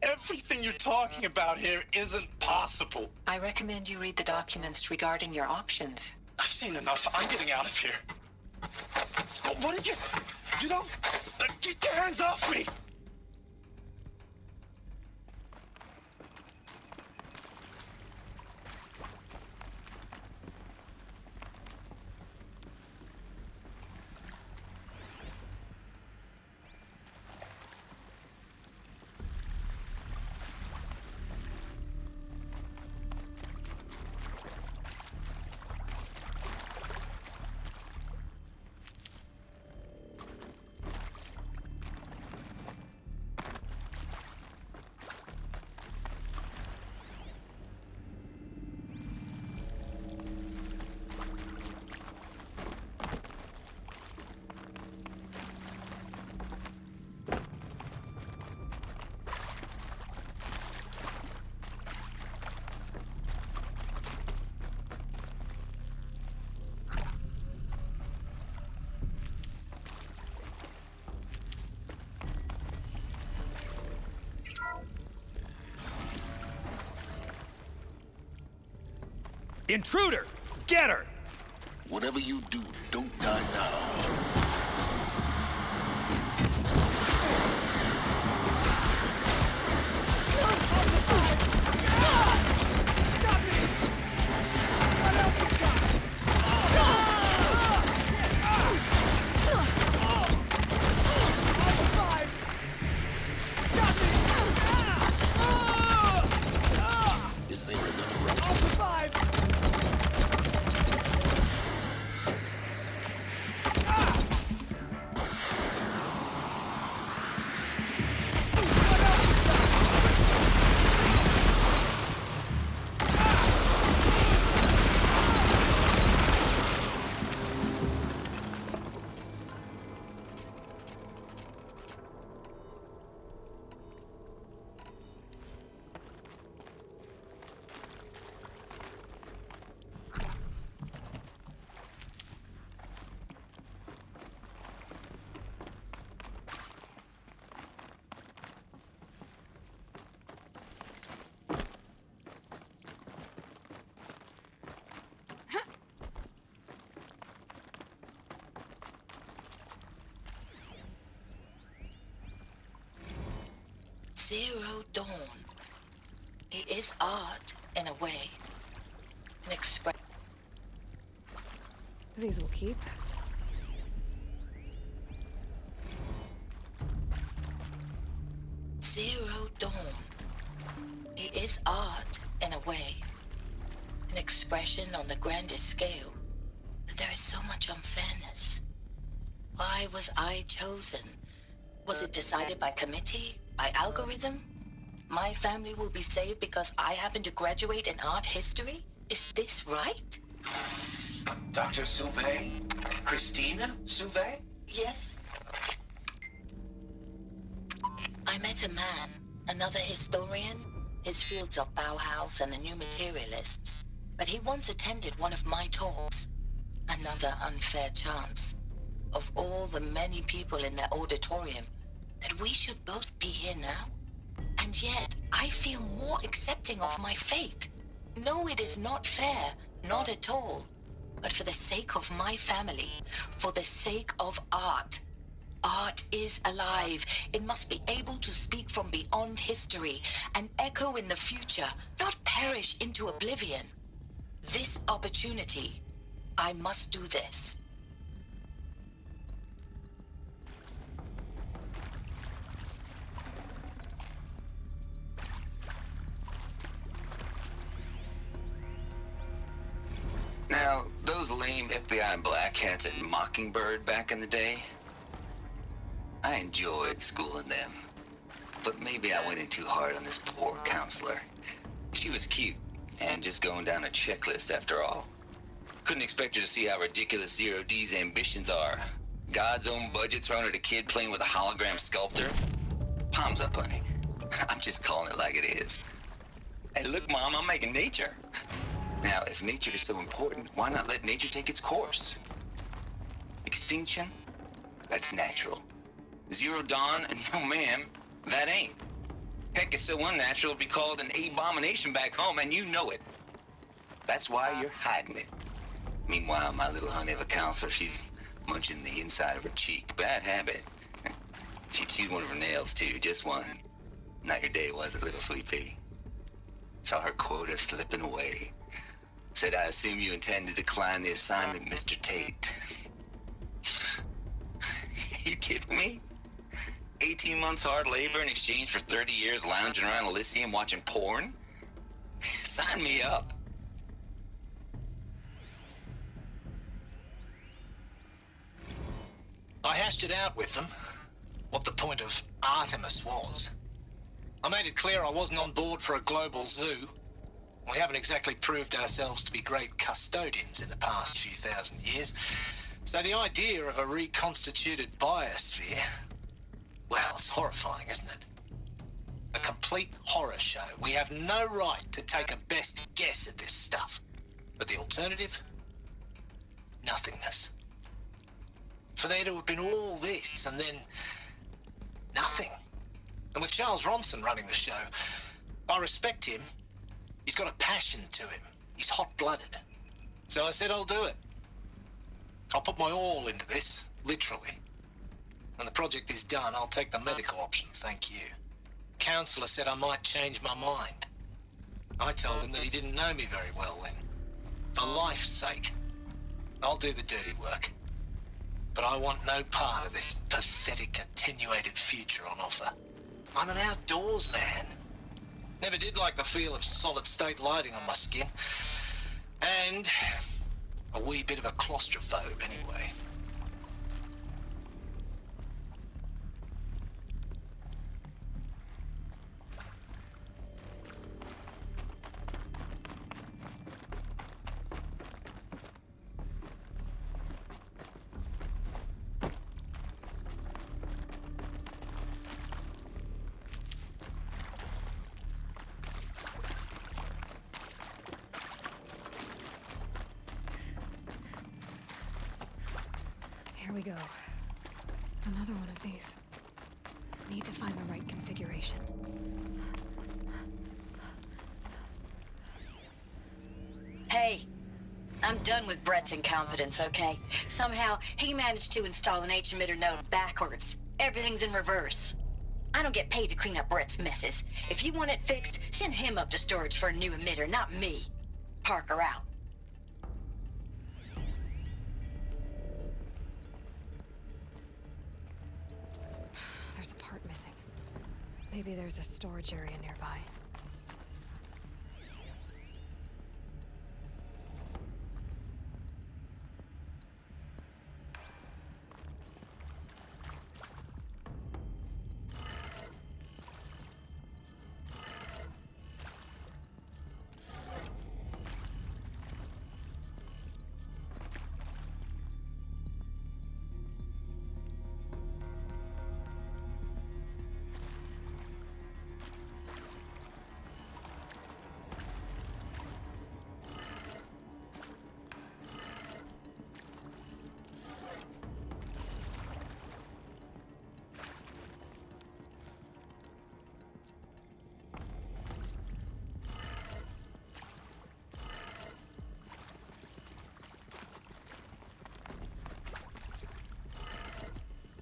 Everything you're talking about here isn't possible. I recommend you read the documents regarding your options. I've seen enough. I'm getting out of here. What are you... You know... Get your hands off me! Intruder! Get her! Whatever you do, don't die now. No, Zero Dawn. It is art, in a way. An expression. These will keep. Zero Dawn. It is art, in a way. An expression on the grandest scale. But there is so much unfairness. Why was I chosen? Was it decided by committee? By algorithm? My family will be saved because I happen to graduate in art history? Is this right? Dr. Sauvé? Christina Sauvé? Yes. I met a man, another historian. His fields are Bauhaus and the New Materialists. But he once attended one of my talks. Another unfair chance. Of all the many people in that auditorium, that we should both be here now. And yet, I feel more accepting of my fate. No, it is not fair, not at all. But for the sake of my family, for the sake of art. Art is alive. It must be able to speak from beyond history and echo in the future, not perish into oblivion. This opportunity, I must do this. Now, those lame FBI black hats at Mockingbird back in the day, I enjoyed schooling them. But maybe I went in too hard on this poor counselor. She was cute, and just going down a checklist after all. Couldn't expect her to see how ridiculous Zero D's ambitions are. God's own budget thrown at a kid playing with a hologram sculptor. Palms up, honey. I'm just calling it like it is. Hey, look, Mom, I'm making nature. Now, if nature is so important, why not let nature take its course? Extinction? That's natural. Zero Dawn? No, ma'am, that ain't. Heck, it's so unnatural to be called an abomination back home, and you know it. That's why you're hiding it. Meanwhile, my little honey of a counselor, she's munching the inside of her cheek. Bad habit. She chewed one of her nails, too, just one. Not your day, was it, little sweet pea? Saw her quota slipping away. Said, I assume you intend to decline the assignment, Mr. Tate. You kidding me? 18 months hard labor in exchange for 30 years lounging around Elysium watching porn? Sign me up. I hashed it out with them, what the point of Artemis was. I made it clear I wasn't on board for a global zoo. We haven't exactly proved ourselves to be great custodians in the past few thousand years. So the idea of a reconstituted biosphere, well, it's horrifying, isn't it? A complete horror show. We have no right to take a best guess at this stuff. But the alternative? Nothingness. For there to have been all this and then nothing. And with Charles Ronson running the show, I respect him. He's got a passion to him. He's hot-blooded. So I said I'll do it. I'll put my all into this, literally. When the project is done, I'll take the medical option, thank you. Counselor said I might change my mind. I told him that he didn't know me very well then. For life's sake, I'll do the dirty work. But I want no part of this pathetic, attenuated future on offer. I'm an outdoors man. Never did like the feel of solid-state lighting on my skin. And a wee bit of a claustrophobe, anyway. Here we go. Another one of these. Need to find the right configuration. Hey, I'm done with Brett's incompetence, okay? Somehow, he managed to install an H-emitter node backwards. Everything's in reverse. I don't get paid to clean up Brett's messes. If you want it fixed, send him up to storage for a new emitter, not me. Parker out. There's a part missing. Maybe there's a storage area nearby.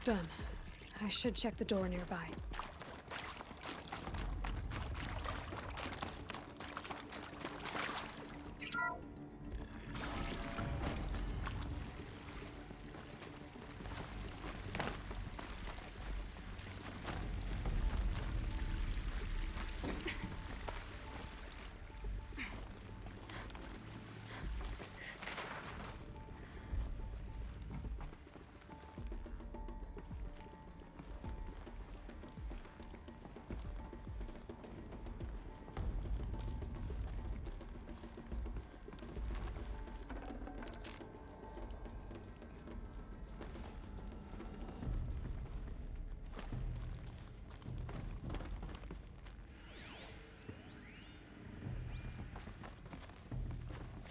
Done. I should check the door nearby.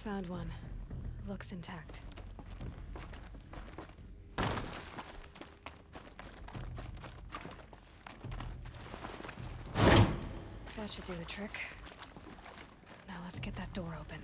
Found one. Looks intact. That should do the trick. Now let's get that door open.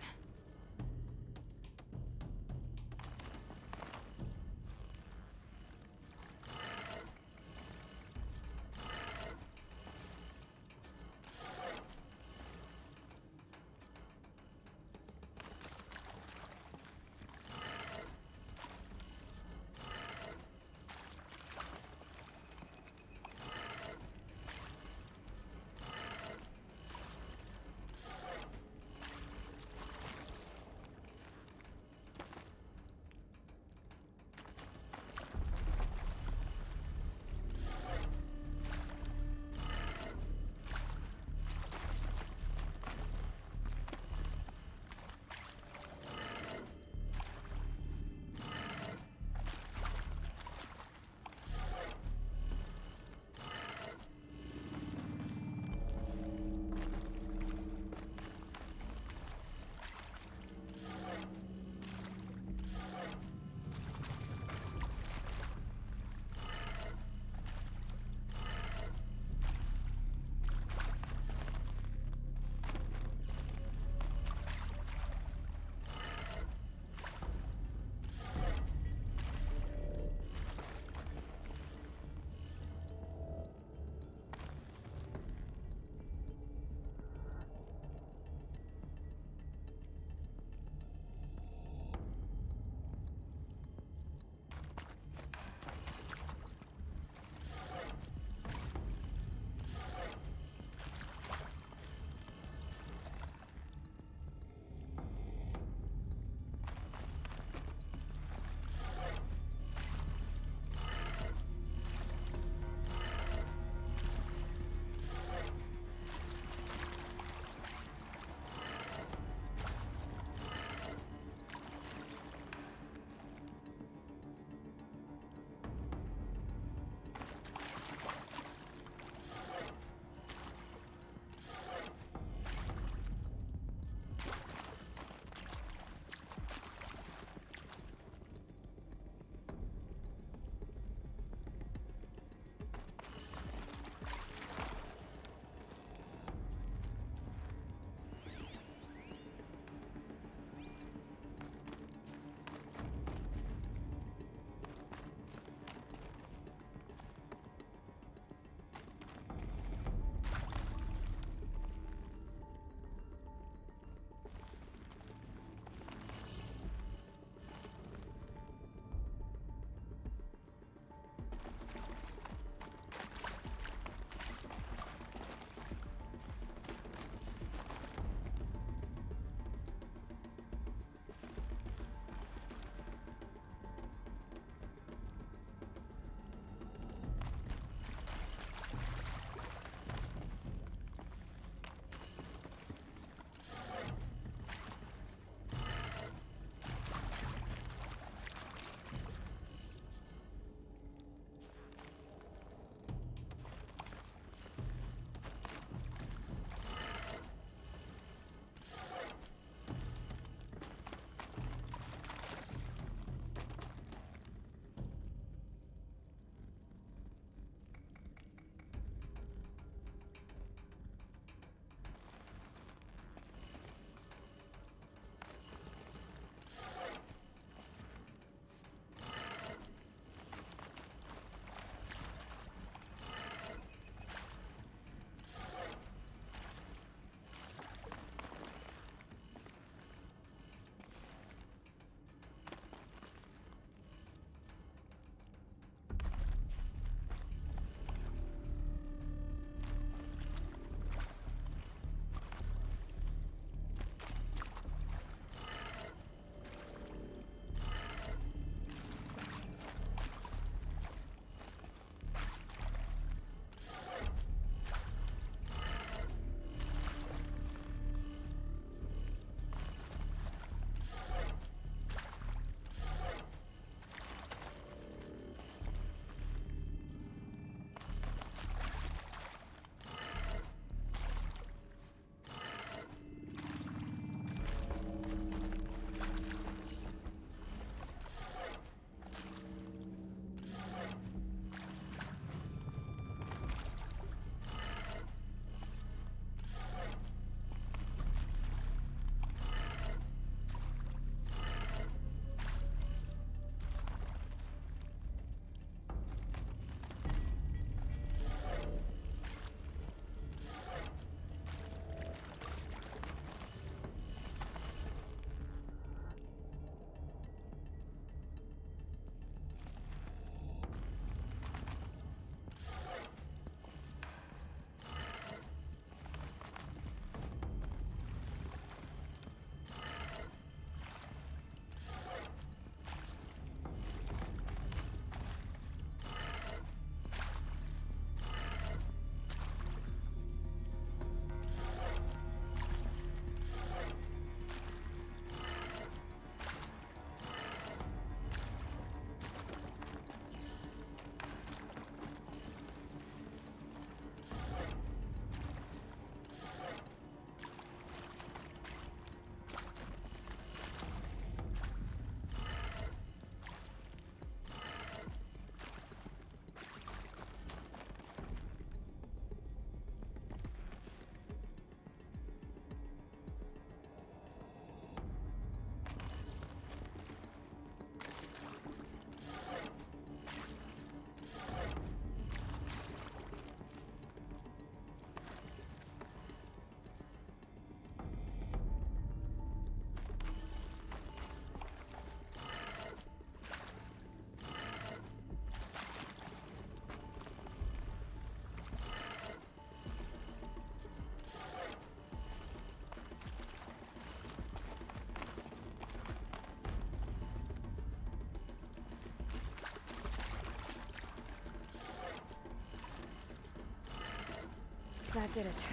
That did it.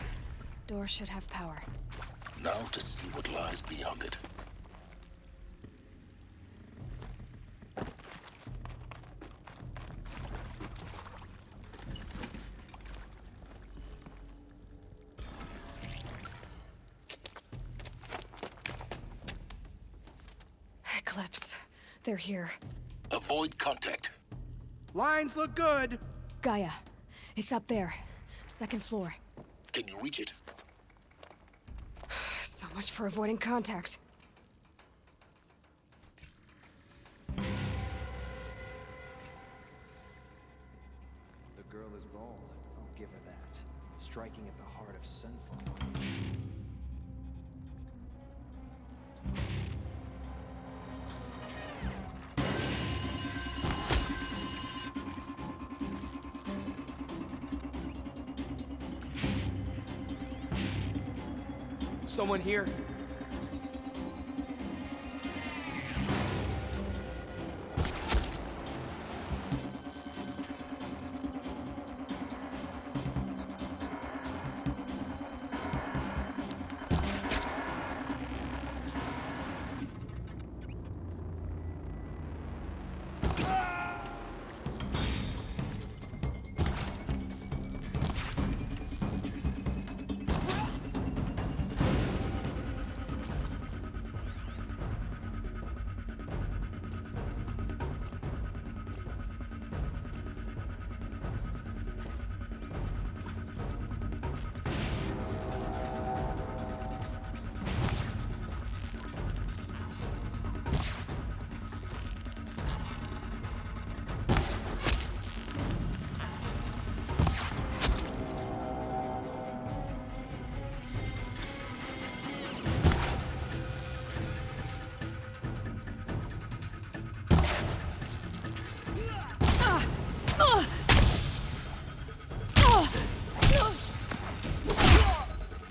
Door should have power. Now to see what lies beyond it. Eclipse. They're here. Avoid contact. Lines look good. Gaia. It's up there. Second floor. Can you reach it? So much for avoiding contact. The girl is bold. I'll give her that. Striking at the heart of Sunfall. Someone here?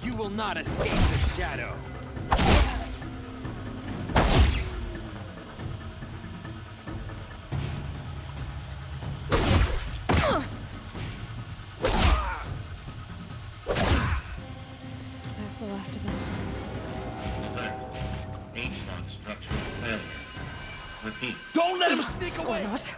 You will not escape the shadow. That's the last of them. Alert. H-lock structural failure. Repeat. Don't let him sneak Or away! not.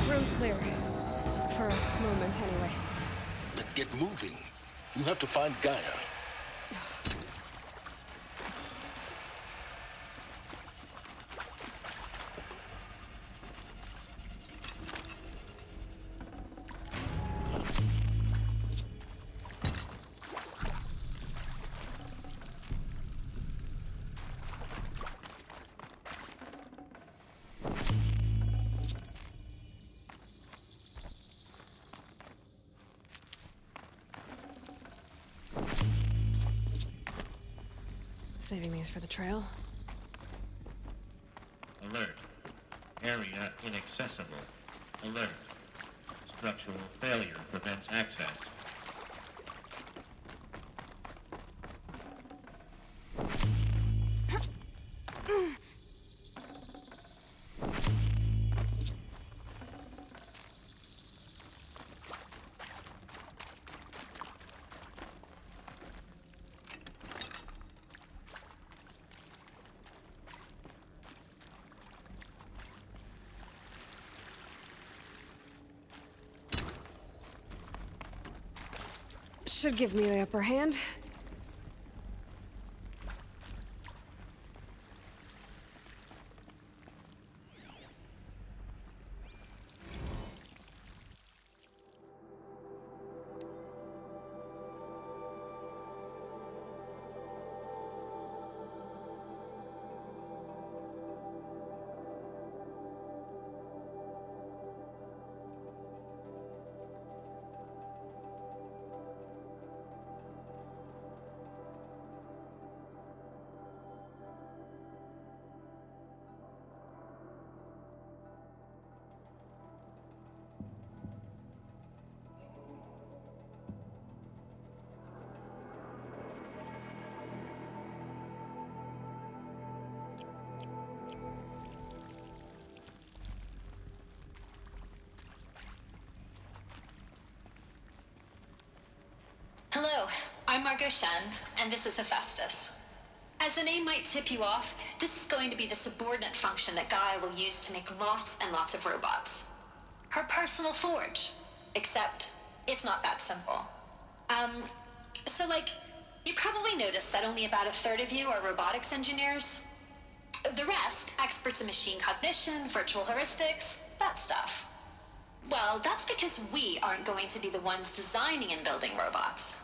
Room's clear. For a moment, anyway. Then get moving. You have to find Gaia. Saving these for the trail. Alert. Area inaccessible. Alert. Structural failure prevents access. Should give me the upper hand. I'm Margot Shen, and this is Hephaestus. As the name might tip you off, this is going to be the subordinate function that Gaia will use to make lots and lots of robots. Her personal forge. Except, it's not that simple. You probably noticed that only about a third of you are robotics engineers. The rest, experts in machine cognition, virtual heuristics, that stuff. Well, that's because we aren't going to be the ones designing and building robots.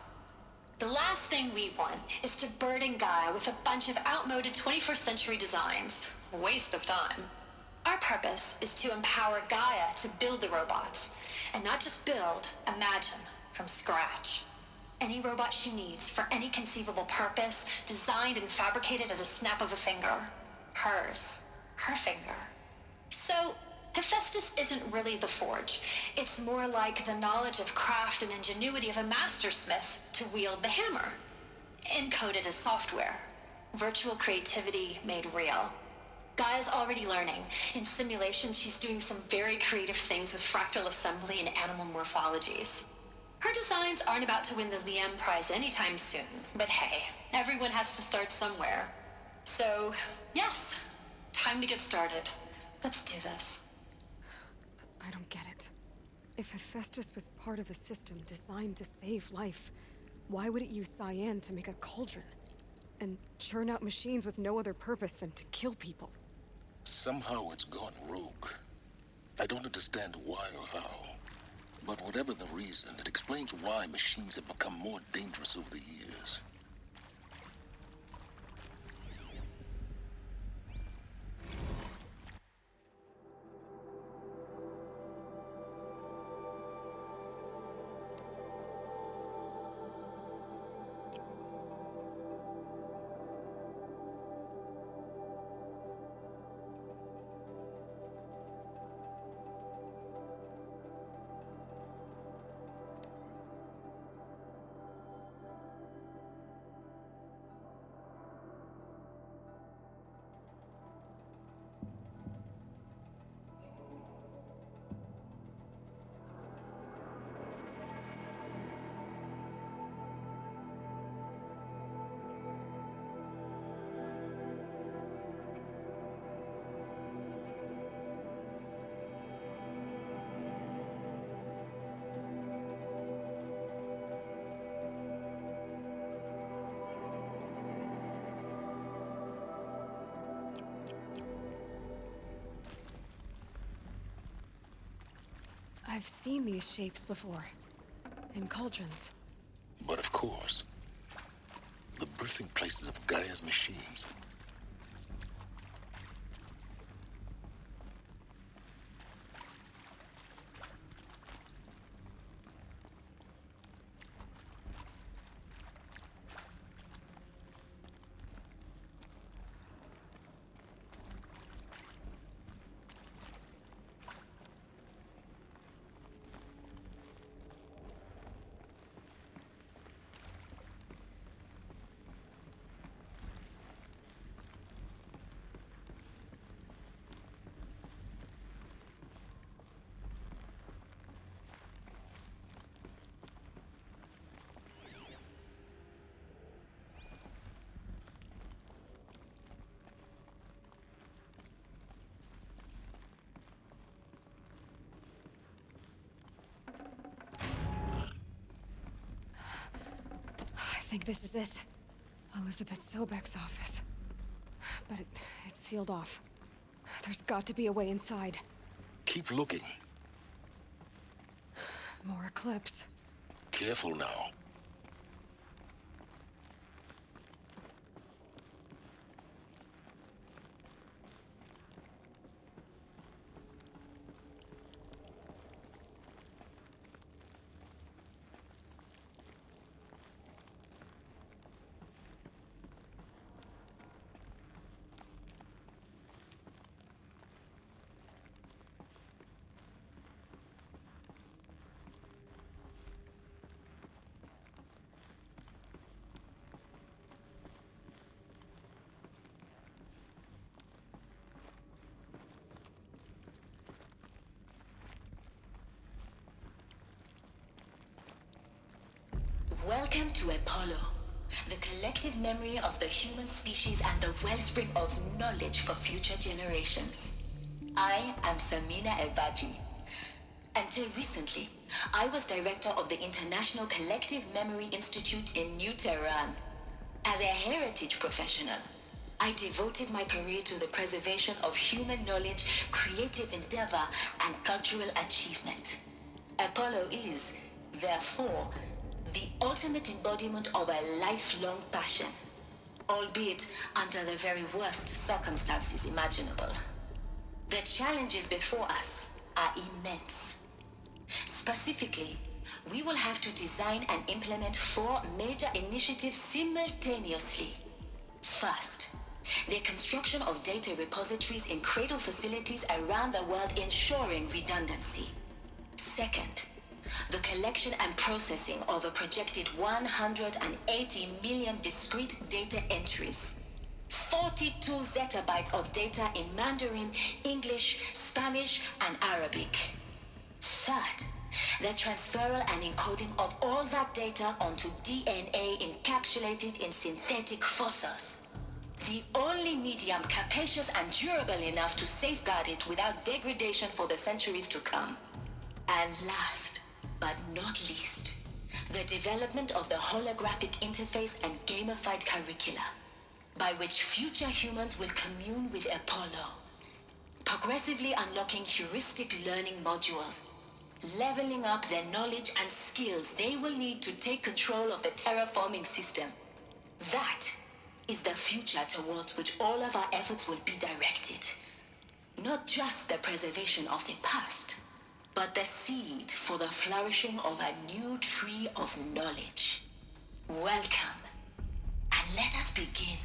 The last thing we want is to burden Gaia with a bunch of outmoded 21st century designs. A waste of time. Our purpose is to empower Gaia to build the robots, and not just build, imagine, from scratch. Any robot she needs for any conceivable purpose, designed and fabricated at a snap of a finger. Hers. Her finger. So, Hephaestus isn't really the forge. It's more like the knowledge of craft and ingenuity of a mastersmith to wield the hammer. Encoded as software. Virtual creativity made real. Gaia's already learning. In simulation, she's doing some very creative things with fractal assembly and animal morphologies. Her designs aren't about to win the Liam Prize anytime soon, but hey, everyone has to start somewhere. So, yes, time to get started. Let's do this. I don't get it. If Hephaestus was part of a system designed to save life, why would it use cyan to make a cauldron? And churn out machines with no other purpose than to kill people? Somehow it's gone rogue. I don't understand why or how. But whatever the reason, it explains why machines have become more dangerous over the years. I've seen these shapes before. In cauldrons. But of course, the birthing places of Gaia's machines. I think this is it. Elizabeth Sobek's office. But it's sealed off. There's got to be a way inside. Keep looking. More eclipse. Careful now. Welcome to Apollo, the collective memory of the human species and the wellspring of knowledge for future generations. I am Samina Ebaji. Until recently, I was director of the International Collective Memory Institute in New Tehran. As a heritage professional, I devoted my career to the preservation of human knowledge, creative endeavor, and cultural achievement. Apollo is, therefore, the ultimate embodiment of a lifelong passion, albeit under the very worst circumstances imaginable. The challenges before us are immense. Specifically, we will have to design and implement 4 major initiatives simultaneously. First, the construction of data repositories in cradle facilities around the world ensuring redundancy. Second, the collection and processing of a projected 180 million discrete data entries. 42 zettabytes of data in Mandarin, English, Spanish, and Arabic. Third, the transferal and encoding of all that data onto DNA encapsulated in synthetic fossils. The only medium capacious and durable enough to safeguard it without degradation for the centuries to come. And last, but not least, the development of the holographic interface and gamified curricula, by which future humans will commune with Apollo, progressively unlocking heuristic learning modules, leveling up their knowledge and skills they will need to take control of the terraforming system. That is the future towards which all of our efforts will be directed. Not just the preservation of the past, but the seed for the flourishing of a new tree of knowledge. Welcome, and let us begin.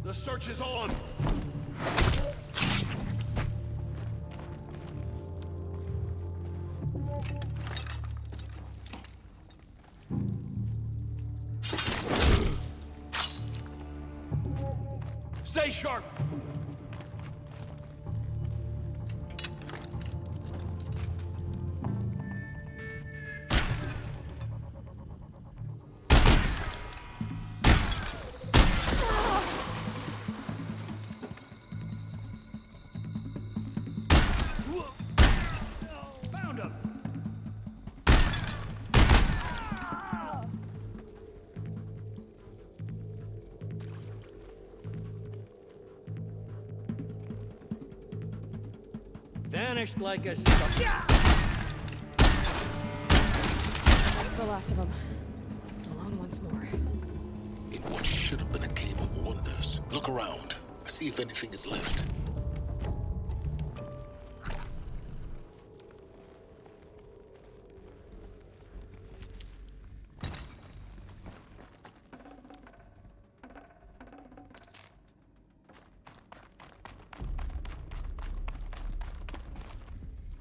The search is on! Stay sharp! Found him! Vanished like a stuff. That's the last of them. Alone once more. In what should have been a cave of wonders. Look around. See if anything is left.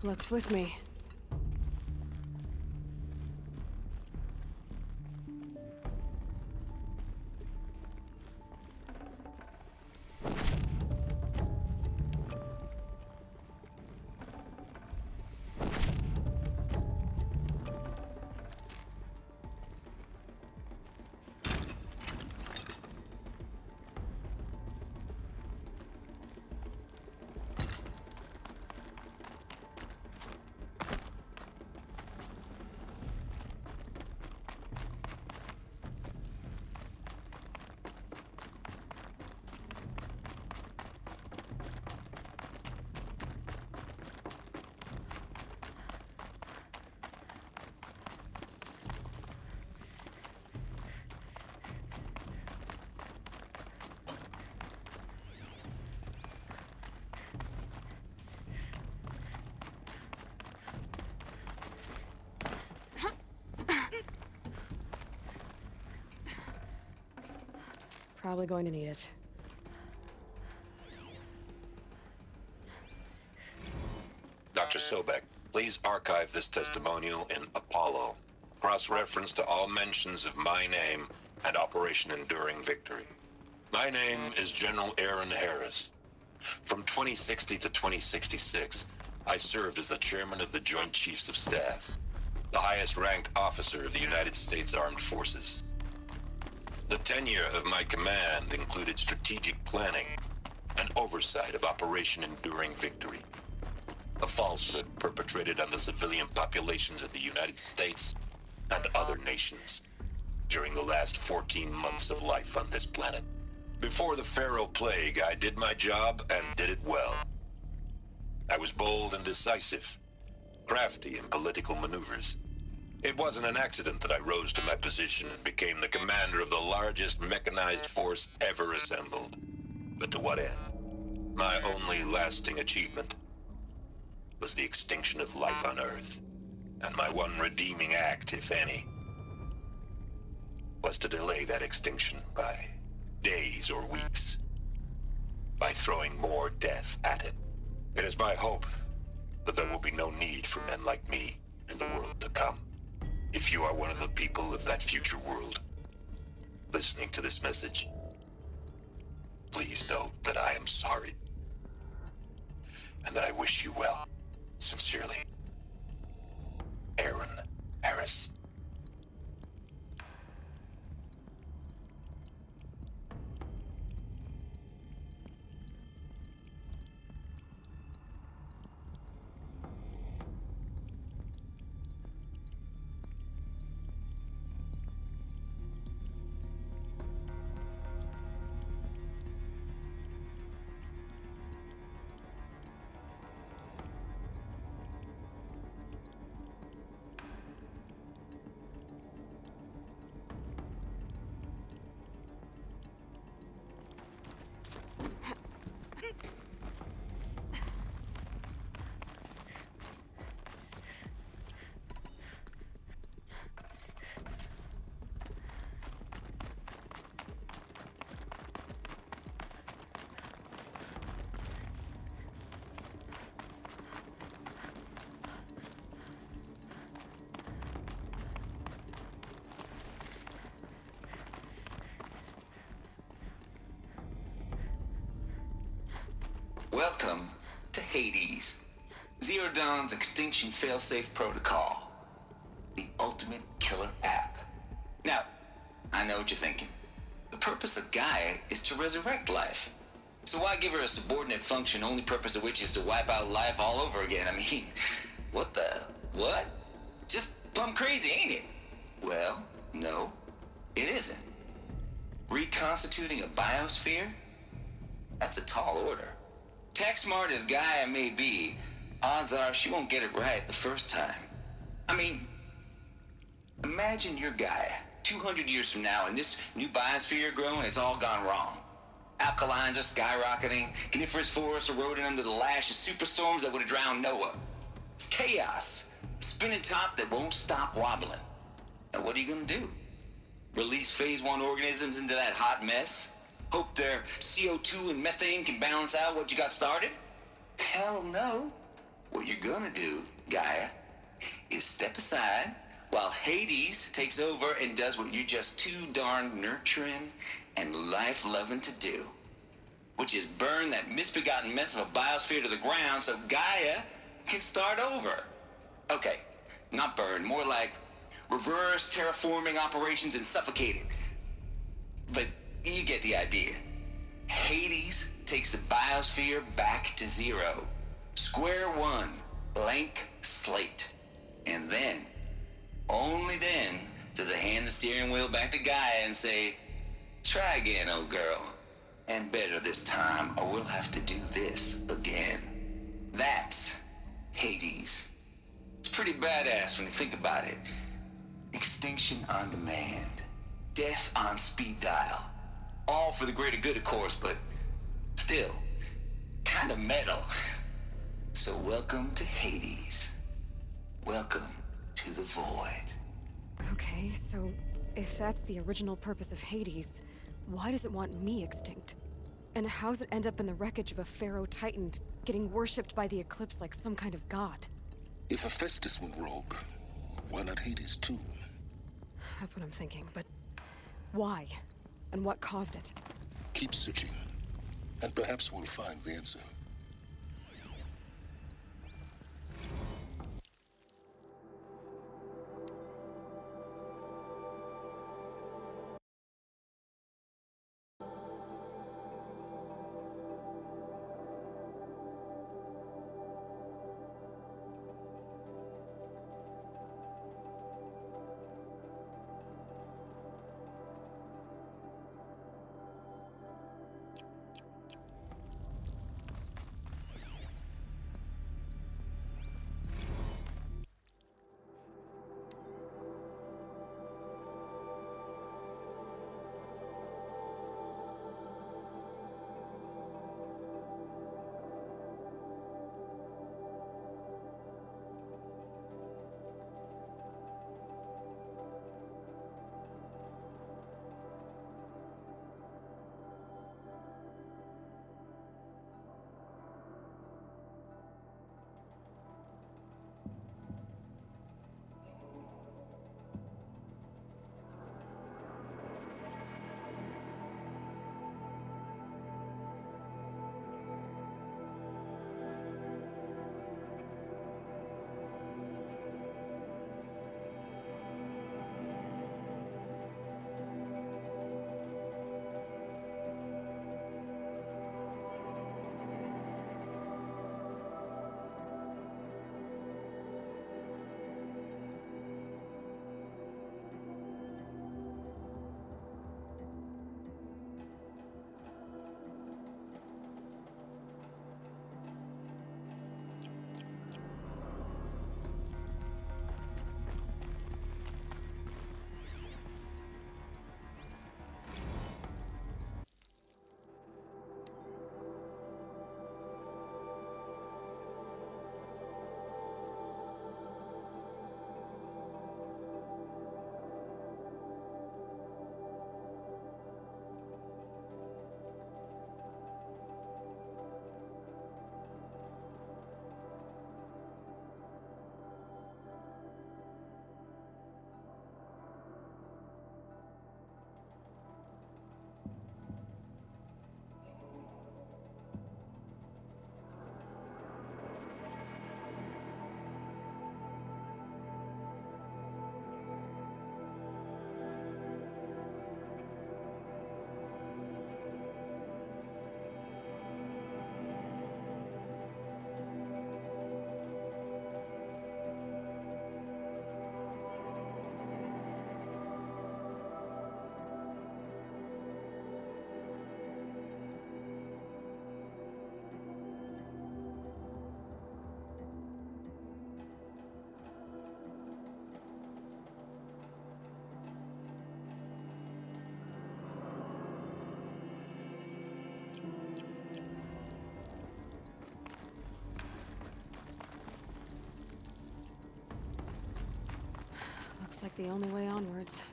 Luck's with me. Probably going to need it. Dr. Sobek, please archive this testimonial in Apollo. Cross-reference to all mentions of my name and Operation Enduring Victory. My name is General Aaron Harris. From 2060 to 2066, I served as the chairman of the Joint Chiefs of Staff, the highest-ranked officer of the United States Armed Forces. The tenure of my command included strategic planning and oversight of Operation Enduring Victory, a falsehood perpetrated on the civilian populations of the United States and other nations during the last 14 months of life on this planet. Before the Pharaoh Plague, I did my job and did it well. I was bold and decisive, crafty in political maneuvers. It wasn't an accident that I rose to my position and became the commander of the largest mechanized force ever assembled. But to what end? My only lasting achievement was the extinction of life on Earth. And my one redeeming act, if any, was to delay that extinction by days or weeks, by throwing more death at it. It is my hope that there will be no need for men like me in the world to come. If you are one of the people of that future world listening to this message, please know that I am sorry and that I wish you well. Sincerely, Aaron Harris. Welcome to Hades, Zero Dawn's extinction failsafe protocol, the ultimate killer app. Now, I know what you're thinking. The purpose of Gaia is to resurrect life. So why give her a subordinate function, only purpose of which is to wipe out life all over again? I mean, what? Just plumb crazy, ain't it? Well, no, it isn't. Reconstituting a biosphere? That's a tall order. Tech smart as Gaia may be, odds are she won't get it right the first time. I mean, imagine you're Gaia, 200 years from now, and this new biosphere you're growing, it's all gone wrong. Alkalines are skyrocketing, coniferous forests eroding under the lash of superstorms that would have drowned Noah. It's chaos, a spinning top that won't stop wobbling. Now what are you gonna do? Release phase 1 organisms into that hot mess? Hope their CO2 and methane can balance out what you got started? Hell no. What you're gonna do, Gaia, is step aside while Hades takes over and does what you're just too darn nurturing and life-loving to do, which is burn that misbegotten mess of a biosphere to the ground so Gaia can start over. Okay, not burn, more like reverse terraforming operations and suffocate it. But you get the idea. Hades takes the biosphere back to zero. Square one, blank slate. And then, only then, does it hand the steering wheel back to Gaia and say, try again, old girl. And better this time, or we'll have to do this again. That's Hades. It's pretty badass when you think about it. Extinction on demand. Death on speed dial. All for the greater good, of course, but still, kind of metal. So welcome to Hades. Welcome to the void. Okay, so if that's the original purpose of Hades, why does it want me extinct? And how's it end up in the wreckage of a pharaoh titan, getting worshipped by the Eclipse like some kind of god? If Hephaestus went rogue, why not Hades too? That's what I'm thinking, but why? And what caused it? Keep searching, and perhaps we'll find the answer. Looks like the only way onwards.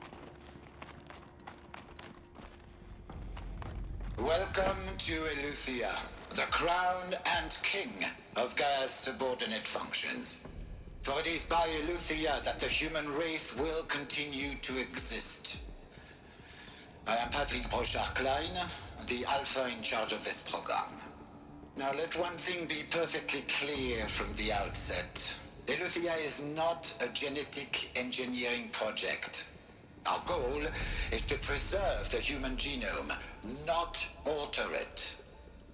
Welcome to Eleuthia, the crown and king of Gaia's subordinate functions. For it is by Eleuthia that the human race will continue to exist. I am Patrick Brochard-Klein, the Alpha in charge of this program. Now let one thing be perfectly clear from the outset. Eleuthia is not a genetic engineering project. Our goal is to preserve the human genome, not alter it.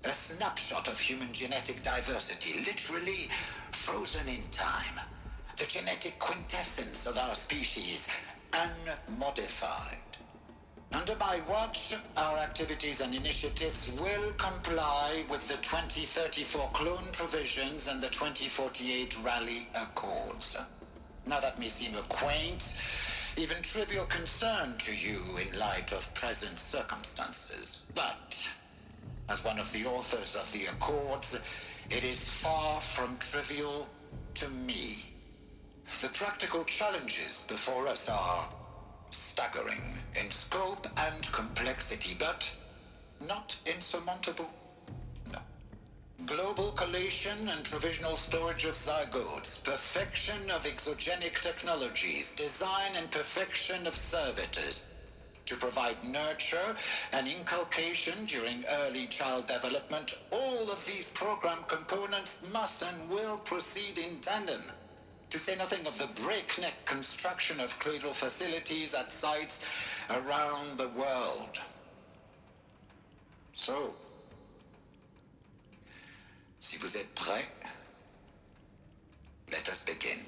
A snapshot of human genetic diversity, literally frozen in time. The genetic quintessence of our species, unmodified. Under my watch, our activities and initiatives will comply with the 2034 clone provisions and the 2048 Rally Accords. Now that may seem a quaint, even trivial concern to you in light of present circumstances. But, as one of the authors of the Accords, it is far from trivial to me. The practical challenges before us are staggering in scope and complexity, but not insurmountable. No. Global collation and provisional storage of zygotes, perfection of exogenic technologies, design and perfection of servitors to provide nurture and inculcation during early child development. All of these program components must and will proceed in tandem. To say nothing of the breakneck construction of cradle facilities at sites around the world. So, si vous êtes prêts, let us begin.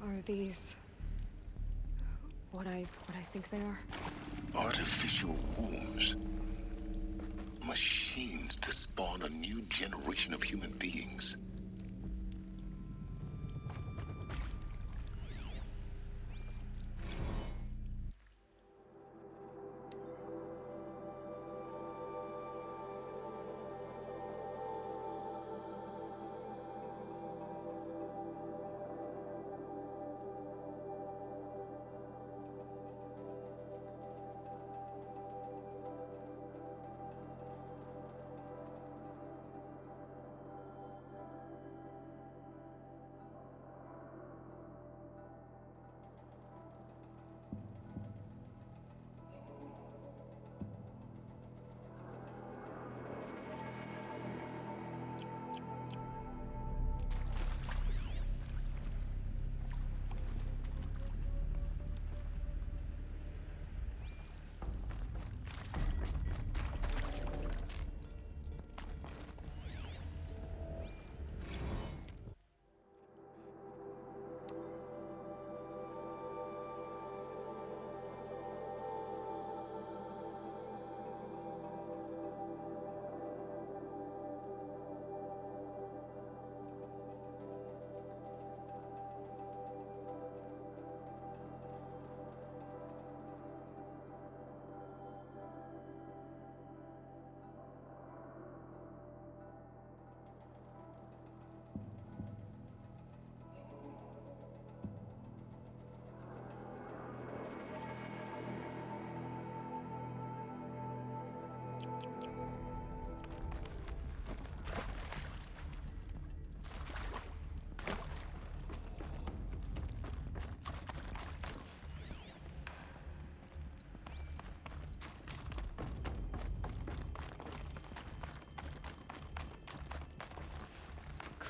Are these what I think they are? Artificial wombs. Machines to spawn a new generation of human beings.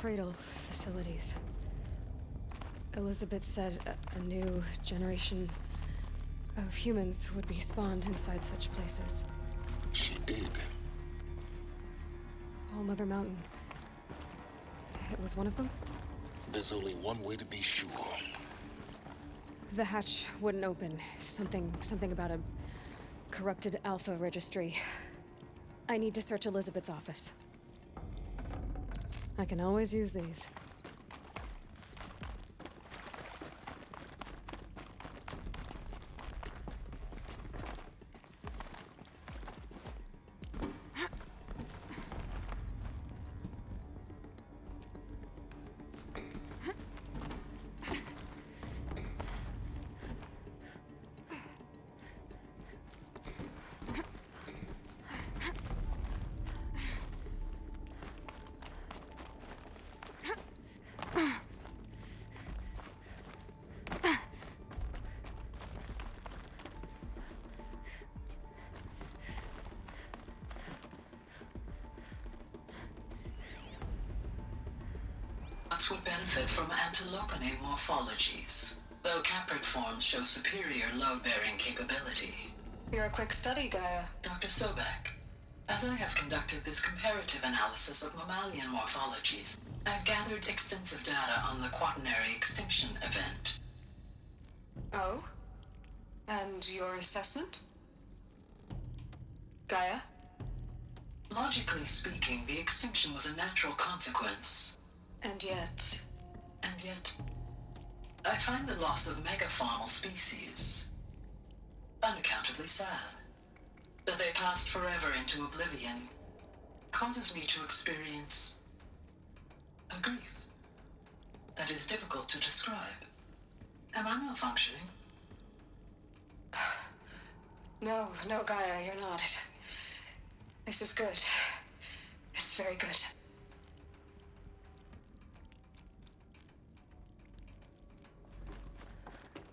cradle facilities. Elizabeth said a new generation of humans would be spawned inside such places. She did. All Mother Mountain. It was one of them? There's only one way to be sure. The hatch wouldn't open. Something about a corrupted Alpha registry. I need to search Elizabeth's office. I can always use these. Would benefit from antilopine morphologies, though caprid forms show superior load-bearing capability. You're a quick study, Gaia. Dr. Sobek, as I have conducted this comparative analysis of mammalian morphologies, I've gathered extensive data on the quaternary extinction event. Oh? And your assessment? Gaia? Logically speaking, the extinction was a natural consequence. And yet, I find the loss of megafaunal species unaccountably sad. That they passed forever into oblivion causes me to experience a grief that is difficult to describe. Am I malfunctioning? No, Gaia, you're not. This is good. It's very good.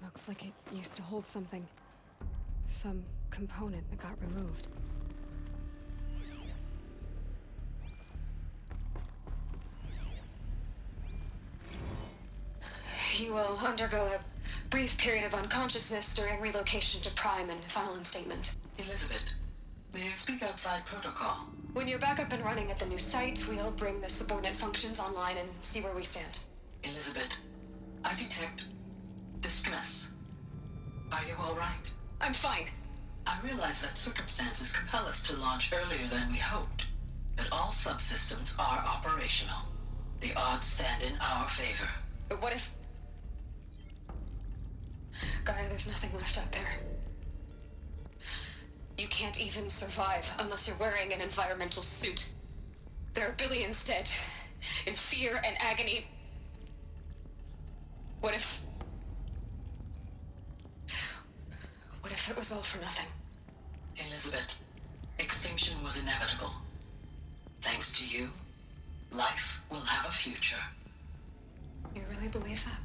Looks like it used to hold something. Some component that got removed. You will undergo a brief period of unconsciousness during relocation to Prime and final instatement. Elizabeth, may I speak outside protocol? When you're back up and running at the new site, we'll bring the subordinate functions online and see where we stand. Elizabeth, I detect distress. Are you all right? I'm fine. I realize that circumstances compel us to launch earlier than we hoped, but all subsystems are operational. The odds stand in our favor. But what if... Gaia, there's nothing left out there. You can't even survive unless you're wearing an environmental suit. There are billions dead, in fear and agony. What if it was all for nothing? Elizabeth, extinction was inevitable. Thanks to you, life will have a future. You really believe that?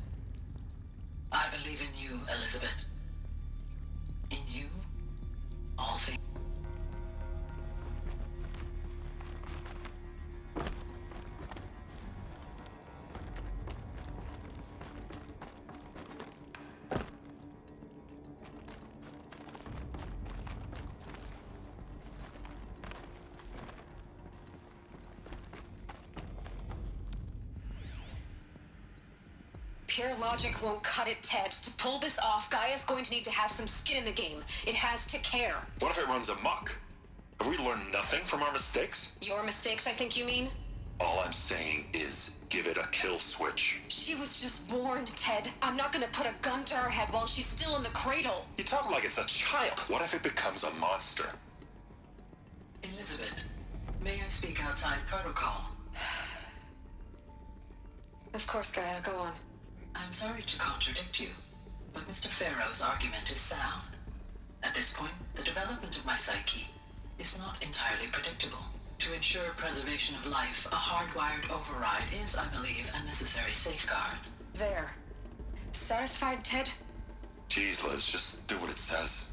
I believe in you, Elizabeth. In you, all things. Pure logic won't cut it, Ted. To pull this off, Gaia's going to need to have some skin in the game. It has to care. What if it runs amok? Have we learned nothing from our mistakes? Your mistakes, I think you mean? All I'm saying is give it a kill switch. She was just born, Ted. I'm not gonna put a gun to her head while she's still in the cradle. You talk like it's a child. What if it becomes a monster? Elizabeth, may I speak outside protocol? Of course, Gaia, go on. I'm sorry to contradict you, but Mr. Farrow's argument is sound. At this point, the development of my psyche is not entirely predictable. To ensure preservation of life, a hardwired override is, I believe, a necessary safeguard. There. Satisfied, Ted? Jeez, Liz, just do what it says.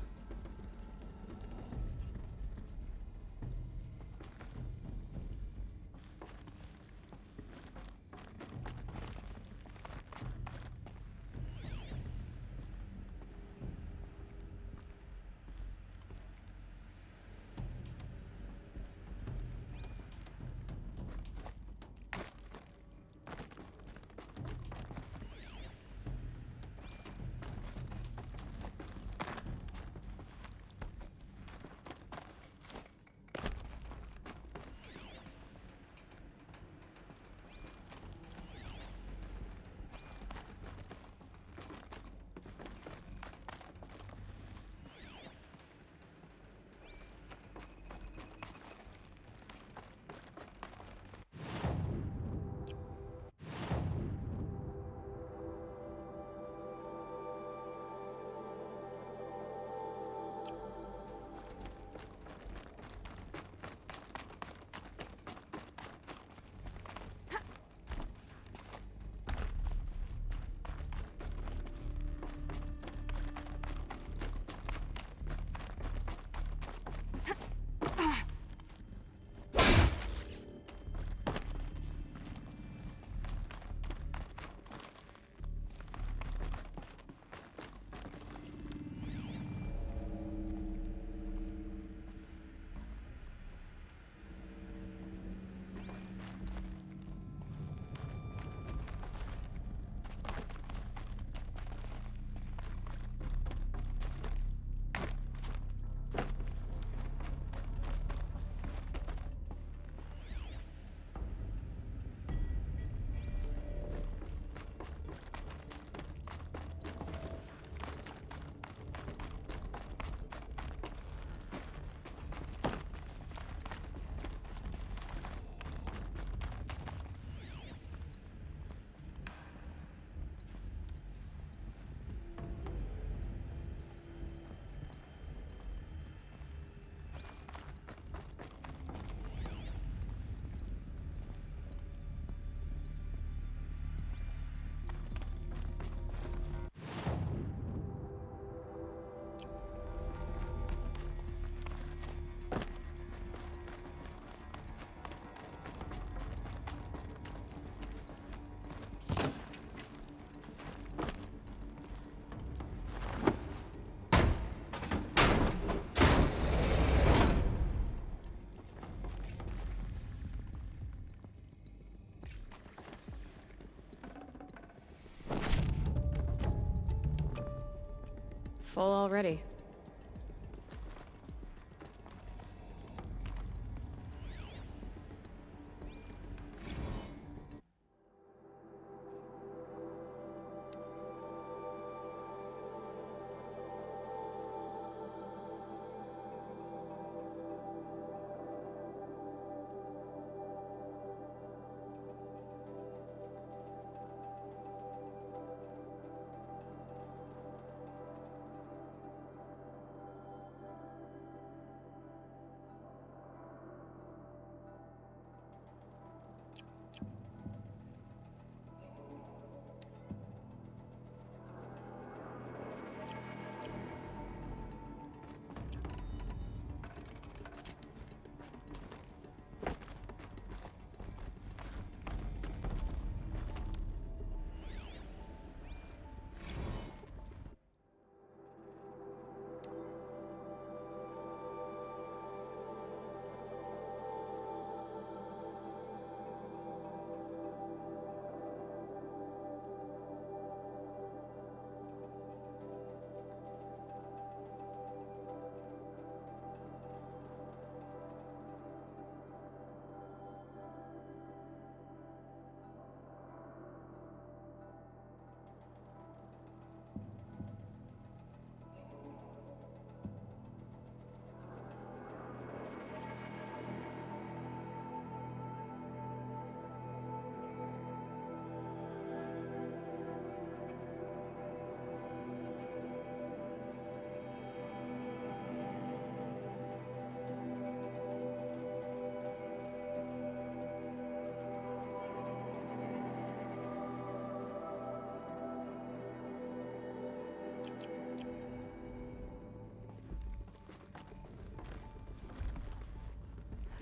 Full already.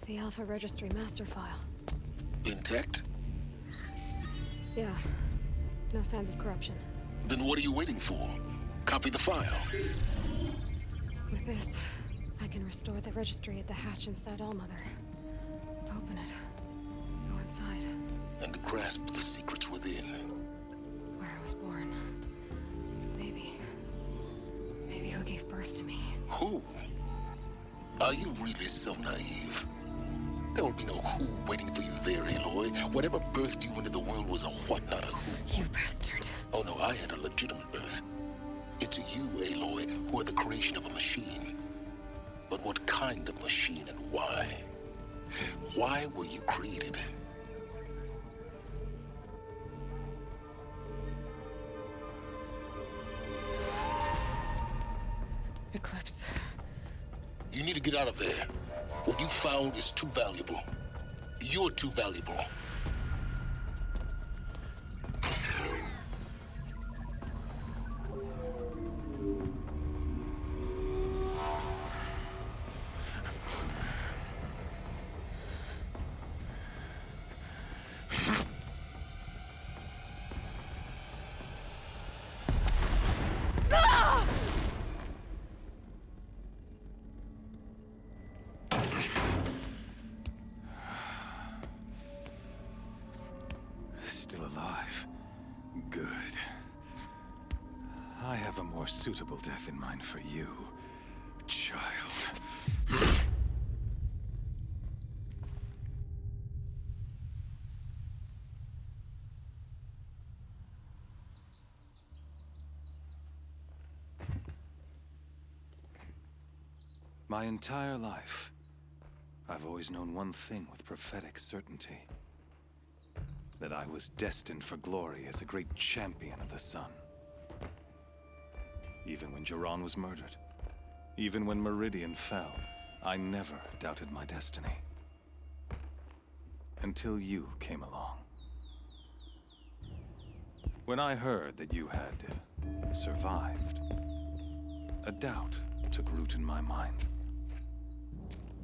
The Alpha Registry master file. Intact? Yeah. No signs of corruption. Then what are you waiting for? Copy the file. With this, I can restore the registry at the hatch inside Allmother. Open it. Go inside. And grasp the secrets within. Where I was born. Maybe who gave birth to me. Who? Are you really so naive? There will be no who waiting for you there, Aloy. Whatever birthed you into the world was a what, not a who. You bastard. Oh no, I had a legitimate birth. It's you, Aloy, who are the creation of a machine. But what kind of machine and why? Why were you created? Eclipse. You need to get out of there. What you found is too valuable. You're too valuable. Still alive. Good. I have a more suitable death in mind for you, child. My entire life, I've always known one thing with prophetic certainty. That I was destined for glory as a great champion of the sun. Even when Jiran was murdered, even when Meridian fell, I never doubted my destiny. Until you came along. When I heard that you had survived, a doubt took root in my mind.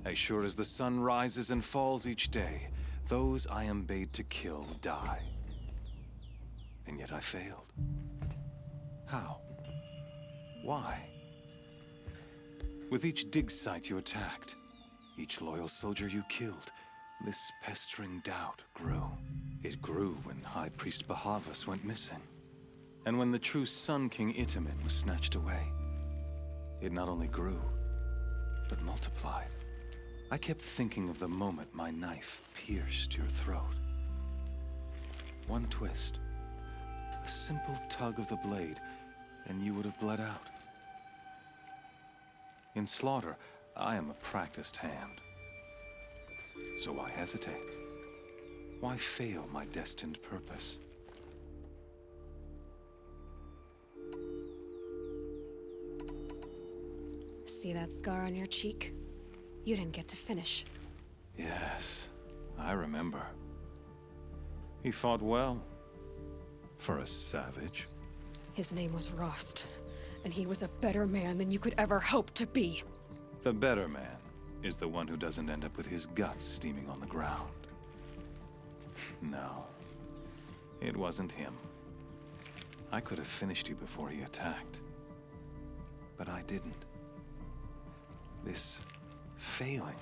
As sure as the sun rises and falls each day, those I am bade to kill die. And yet I failed. How? Why? With each dig site you attacked, each loyal soldier you killed, this pestering doubt grew. It grew when High Priest Bahavas went missing. And when the true Sun King Itamen was snatched away. It not only grew, but multiplied. I kept thinking of the moment my knife pierced your throat. One twist, a simple tug of the blade, and you would have bled out. In slaughter, I am a practiced hand. So why hesitate? Why fail my destined purpose? See that scar on your cheek? You didn't get to finish. Yes, I remember. He fought well. For a savage. His name was Rost, and he was a better man than you could ever hope to be. The better man is the one who doesn't end up with his guts steaming on the ground. No, it wasn't him. I could have finished you before he attacked. But I didn't. This failing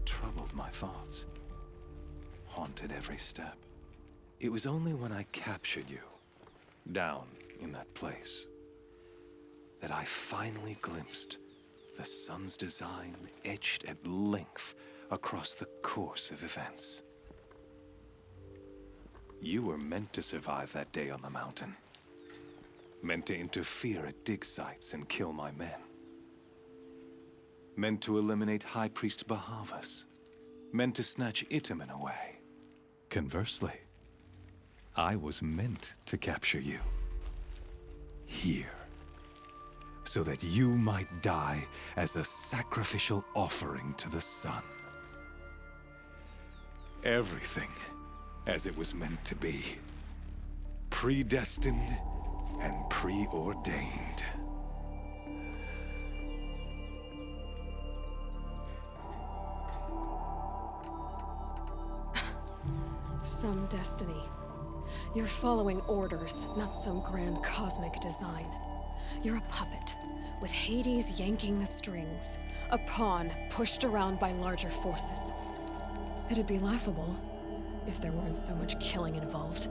troubled my thoughts, haunted every step. It was only when I captured you, down in that place, that I finally glimpsed the sun's design etched at length across the course of events. You were meant to survive that day on the mountain. Meant to interfere at dig sites and kill my men. Meant to eliminate High Priest Bahavas. Meant to snatch Itamen away. Conversely, I was meant to capture you. Here. So that you might die as a sacrificial offering to the sun. Everything as it was meant to be. Predestined and preordained. Some destiny. You're following orders, not some grand cosmic design. You're a puppet, with Hades yanking the strings. A pawn pushed around by larger forces. It'd be laughable if there weren't so much killing involved.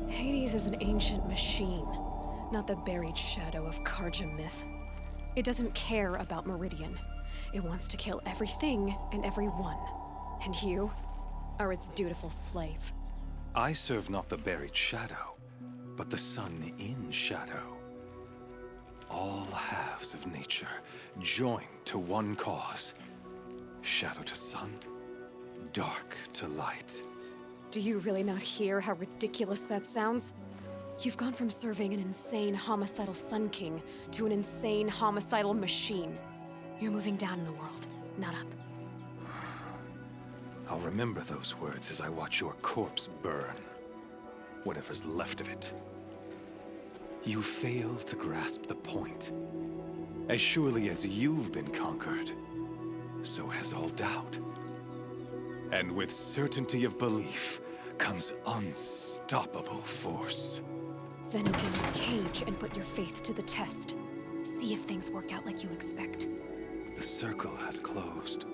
Hades is an ancient machine, not the buried shadow of Karja myth. It doesn't care about Meridian. It wants to kill everything and everyone. And you are its dutiful slave. I serve not the buried shadow, but the sun in shadow. All halves of nature joined to one cause. Shadow to sun, dark to light. Do you really not hear how ridiculous that sounds? You've gone from serving an insane homicidal Sun King to an insane homicidal machine. You're moving down in the world, not up. I'll remember those words as I watch your corpse burn. Whatever's left of it. You fail to grasp the point. As surely as you've been conquered, so has all doubt. And with certainty of belief comes unstoppable force. Then open this cage and put your faith to the test. See if things work out like you expect. The circle has closed.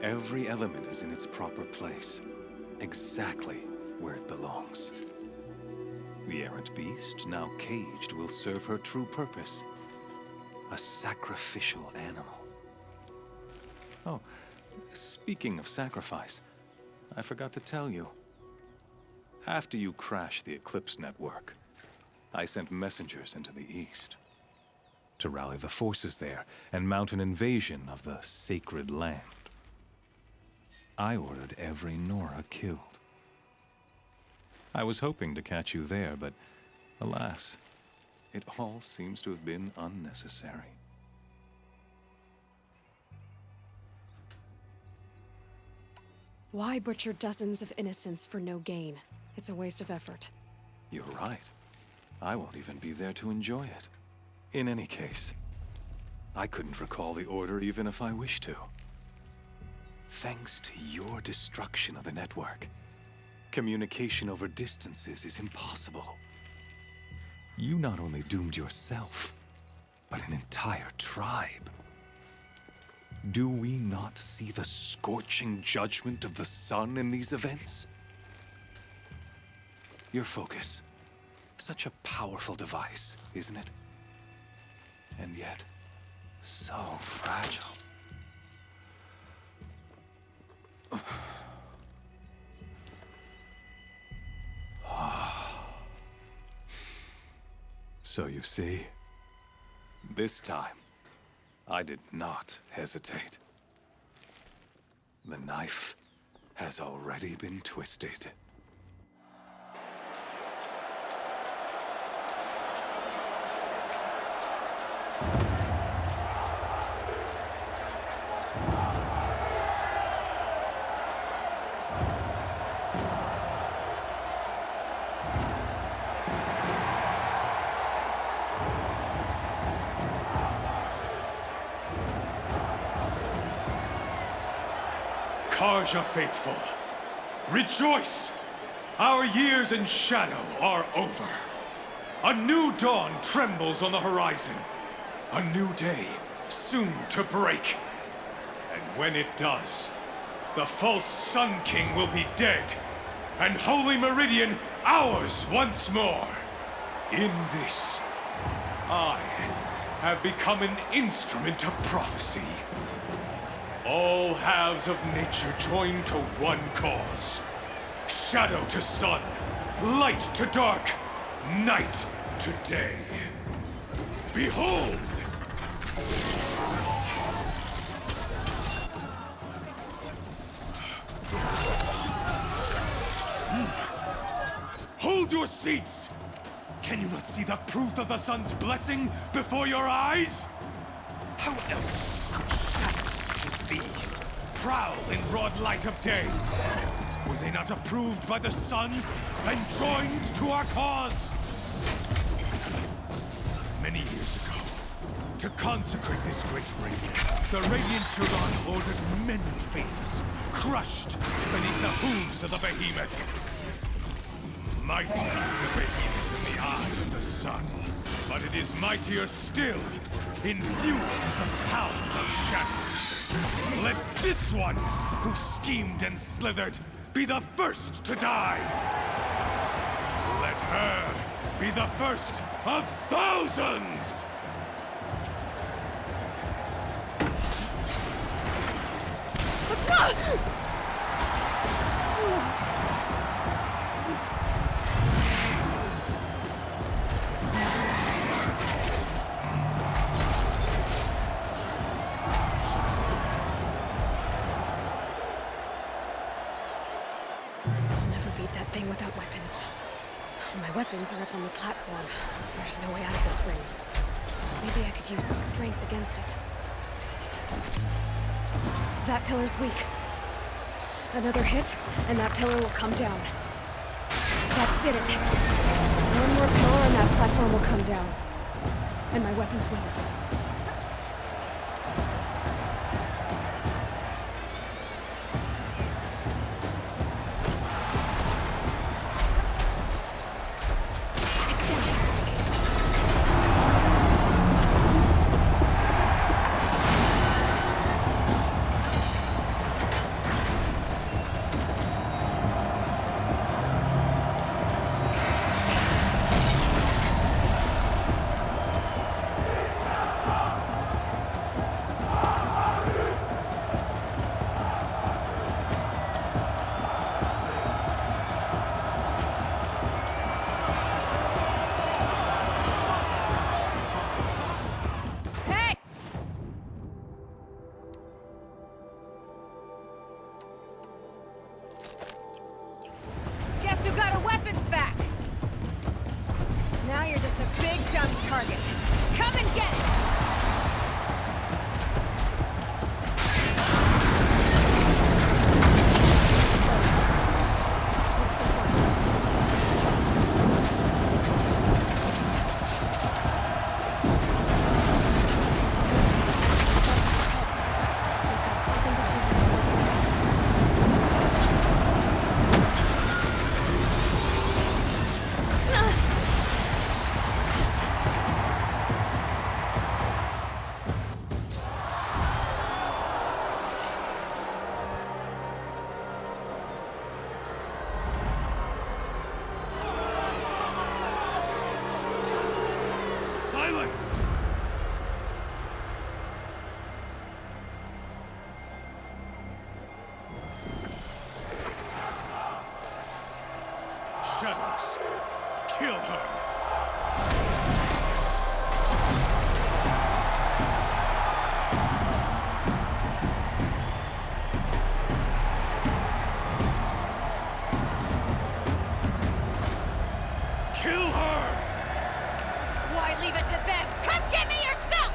Every element is in its proper place, exactly where it belongs. The errant beast, now caged, will serve her true purpose. A sacrificial animal. Oh, speaking of sacrifice, I forgot to tell you. After you crashed the Eclipse network, I sent messengers into the east to rally the forces there and mount an invasion of the sacred land. I ordered every Nora killed. I was hoping to catch you there, but alas, it all seems to have been unnecessary. Why butcher dozens of innocents for no gain? It's a waste of effort. You're right. I won't even be there to enjoy it. In any case, I couldn't recall the order even if I wished to. Thanks to your destruction of the network, communication over distances is impossible. You not only doomed yourself, but an entire tribe. Do we not see the scorching judgment of the sun in these events? Your focus. Such a powerful device, isn't it? And yet, So fragile. So you see, this time, I did not hesitate. The knife has already been twisted. Karja faithful, rejoice! Our years in shadow are over. A new dawn trembles on the horizon. A new day soon to break. And when it does, the false Sun King will be dead, and Holy Meridian ours once more. In this, I have become an instrument of prophecy. All halves of nature join to one cause. Shadow to sun, light to dark, night to day. Behold! Hold your seats! Can you not see the proof of the sun's blessing before your eyes? How else these prowl in broad light of day? Were they not approved by the sun and joined to our cause? Many years ago, to consecrate this great raid, the Radiant Turon ordered many favors, crushed beneath the hooves of the behemoth. Mighty is the behemoth in the eyes of the sun, but it is mightier still, infused with the power of shadow. Let this one, who schemed and slithered, be the first to die! Let her be the first of thousands! Without weapons. My weapons are up on the platform. There's no way out of this ring. Maybe I could use the strength against it. That pillar's weak. Another hit, and that pillar will come down. That did it. One more pillar and that platform will come down. And my weapons won't. shadows. Kill her. Kill her! Why leave it to them? Come get me yourself!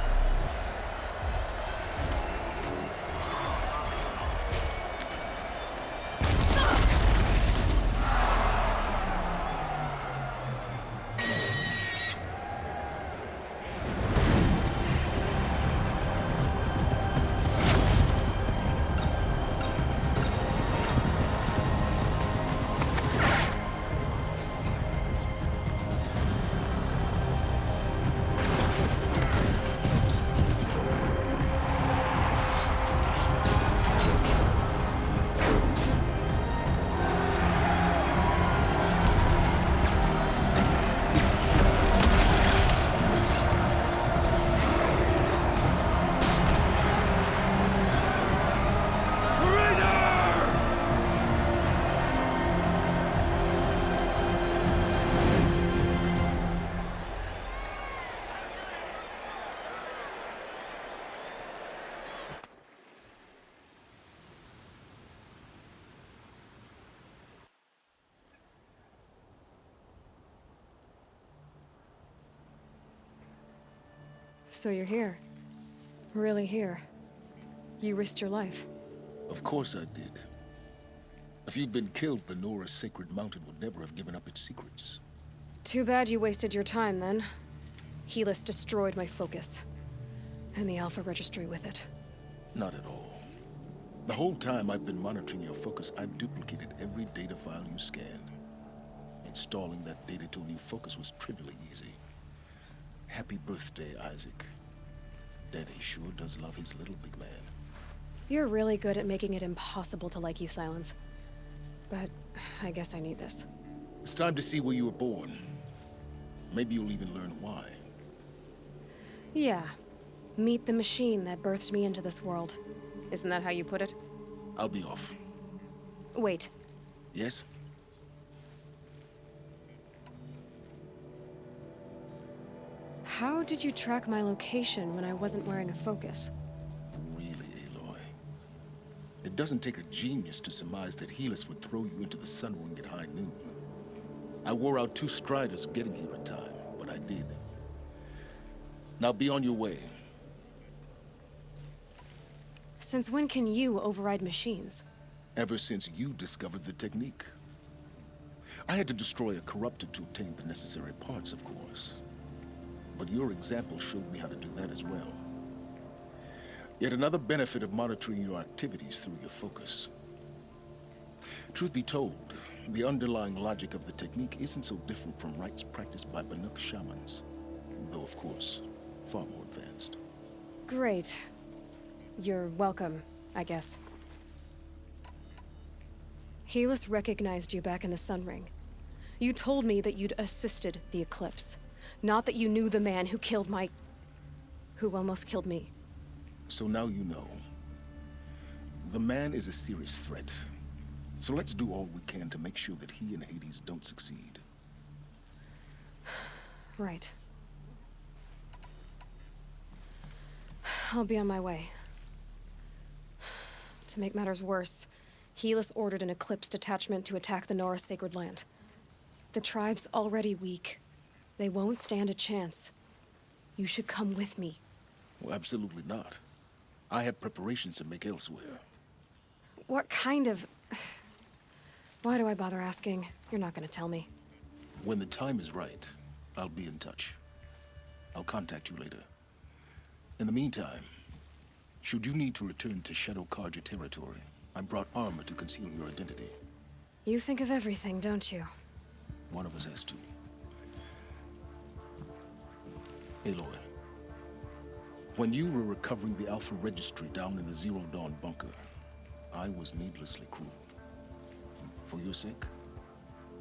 So you're here. Really here. You risked your life. Of course I did. If you'd been killed, the Nora's sacred mountain would never have given up its secrets. Too bad you wasted your time, then. Helis destroyed my focus. And the Alpha Registry with it. Not at all. The whole time I've been monitoring your focus, I've duplicated every data file you scanned. Installing that data to a new focus was trivially easy. Happy birthday, Isaac. Daddy sure does love his little big man. You're really good at making it impossible to like you, Silence. But I guess I need this. It's time to see where you were born. Maybe you'll even learn why. Yeah. Meet the machine that birthed me into this world. Isn't that how you put it? I'll be off. Wait. Yes? How did you track my location when I wasn't wearing a focus? Really, Aloy? It doesn't take a genius to surmise that Helis would throw you into the sun wing at high noon. I wore out 2 striders getting here in time, but I did. Now be on your way. Since when can you override machines? Ever since you discovered the technique. I had to destroy a corruptor to obtain the necessary parts, of course. But your example showed me how to do that as well. Yet another benefit of monitoring your activities through your focus. Truth be told, the underlying logic of the technique isn't so different from rites practiced by Banuk shamans. Though, of course, far more advanced. Great. You're welcome, I guess. Helis recognized you back in the Sun Ring. You told me that you'd assisted the Eclipse. Not that you knew the man who killed who almost killed me. So now you know. The man is a serious threat. So let's do all we can to make sure that he and Hades don't succeed. Right. I'll be on my way. To make matters worse, Helis ordered an Eclipse detachment to attack the Nora Sacred Land. The tribe's already weak. They won't stand a chance. You should come with me. Well, absolutely not. I have preparations to make elsewhere. What kind of... Why do I bother asking? You're not gonna tell me. When the time is right, I'll be in touch. I'll contact you later. In the meantime, should you need to return to Shadow Karja territory, I brought armor to conceal your identity. You think of everything, don't you? One of us has to. Aloy, when you were recovering the Alpha Registry down in the Zero Dawn bunker, I was needlessly cruel. For your sake,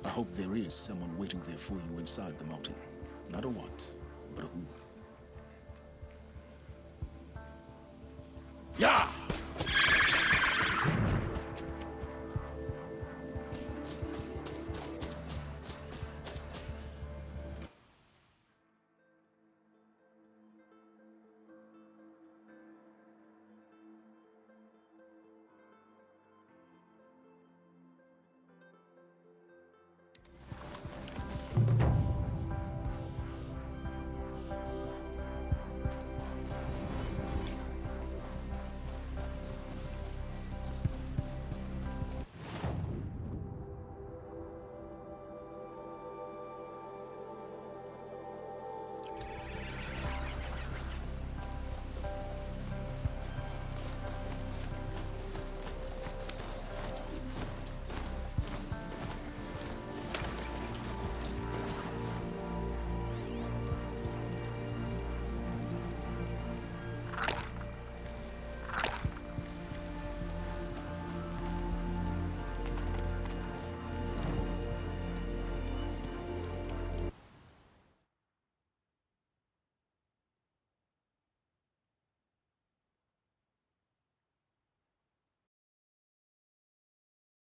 I hope there is someone waiting there for you inside the mountain. Not a what, but a who. Yeah!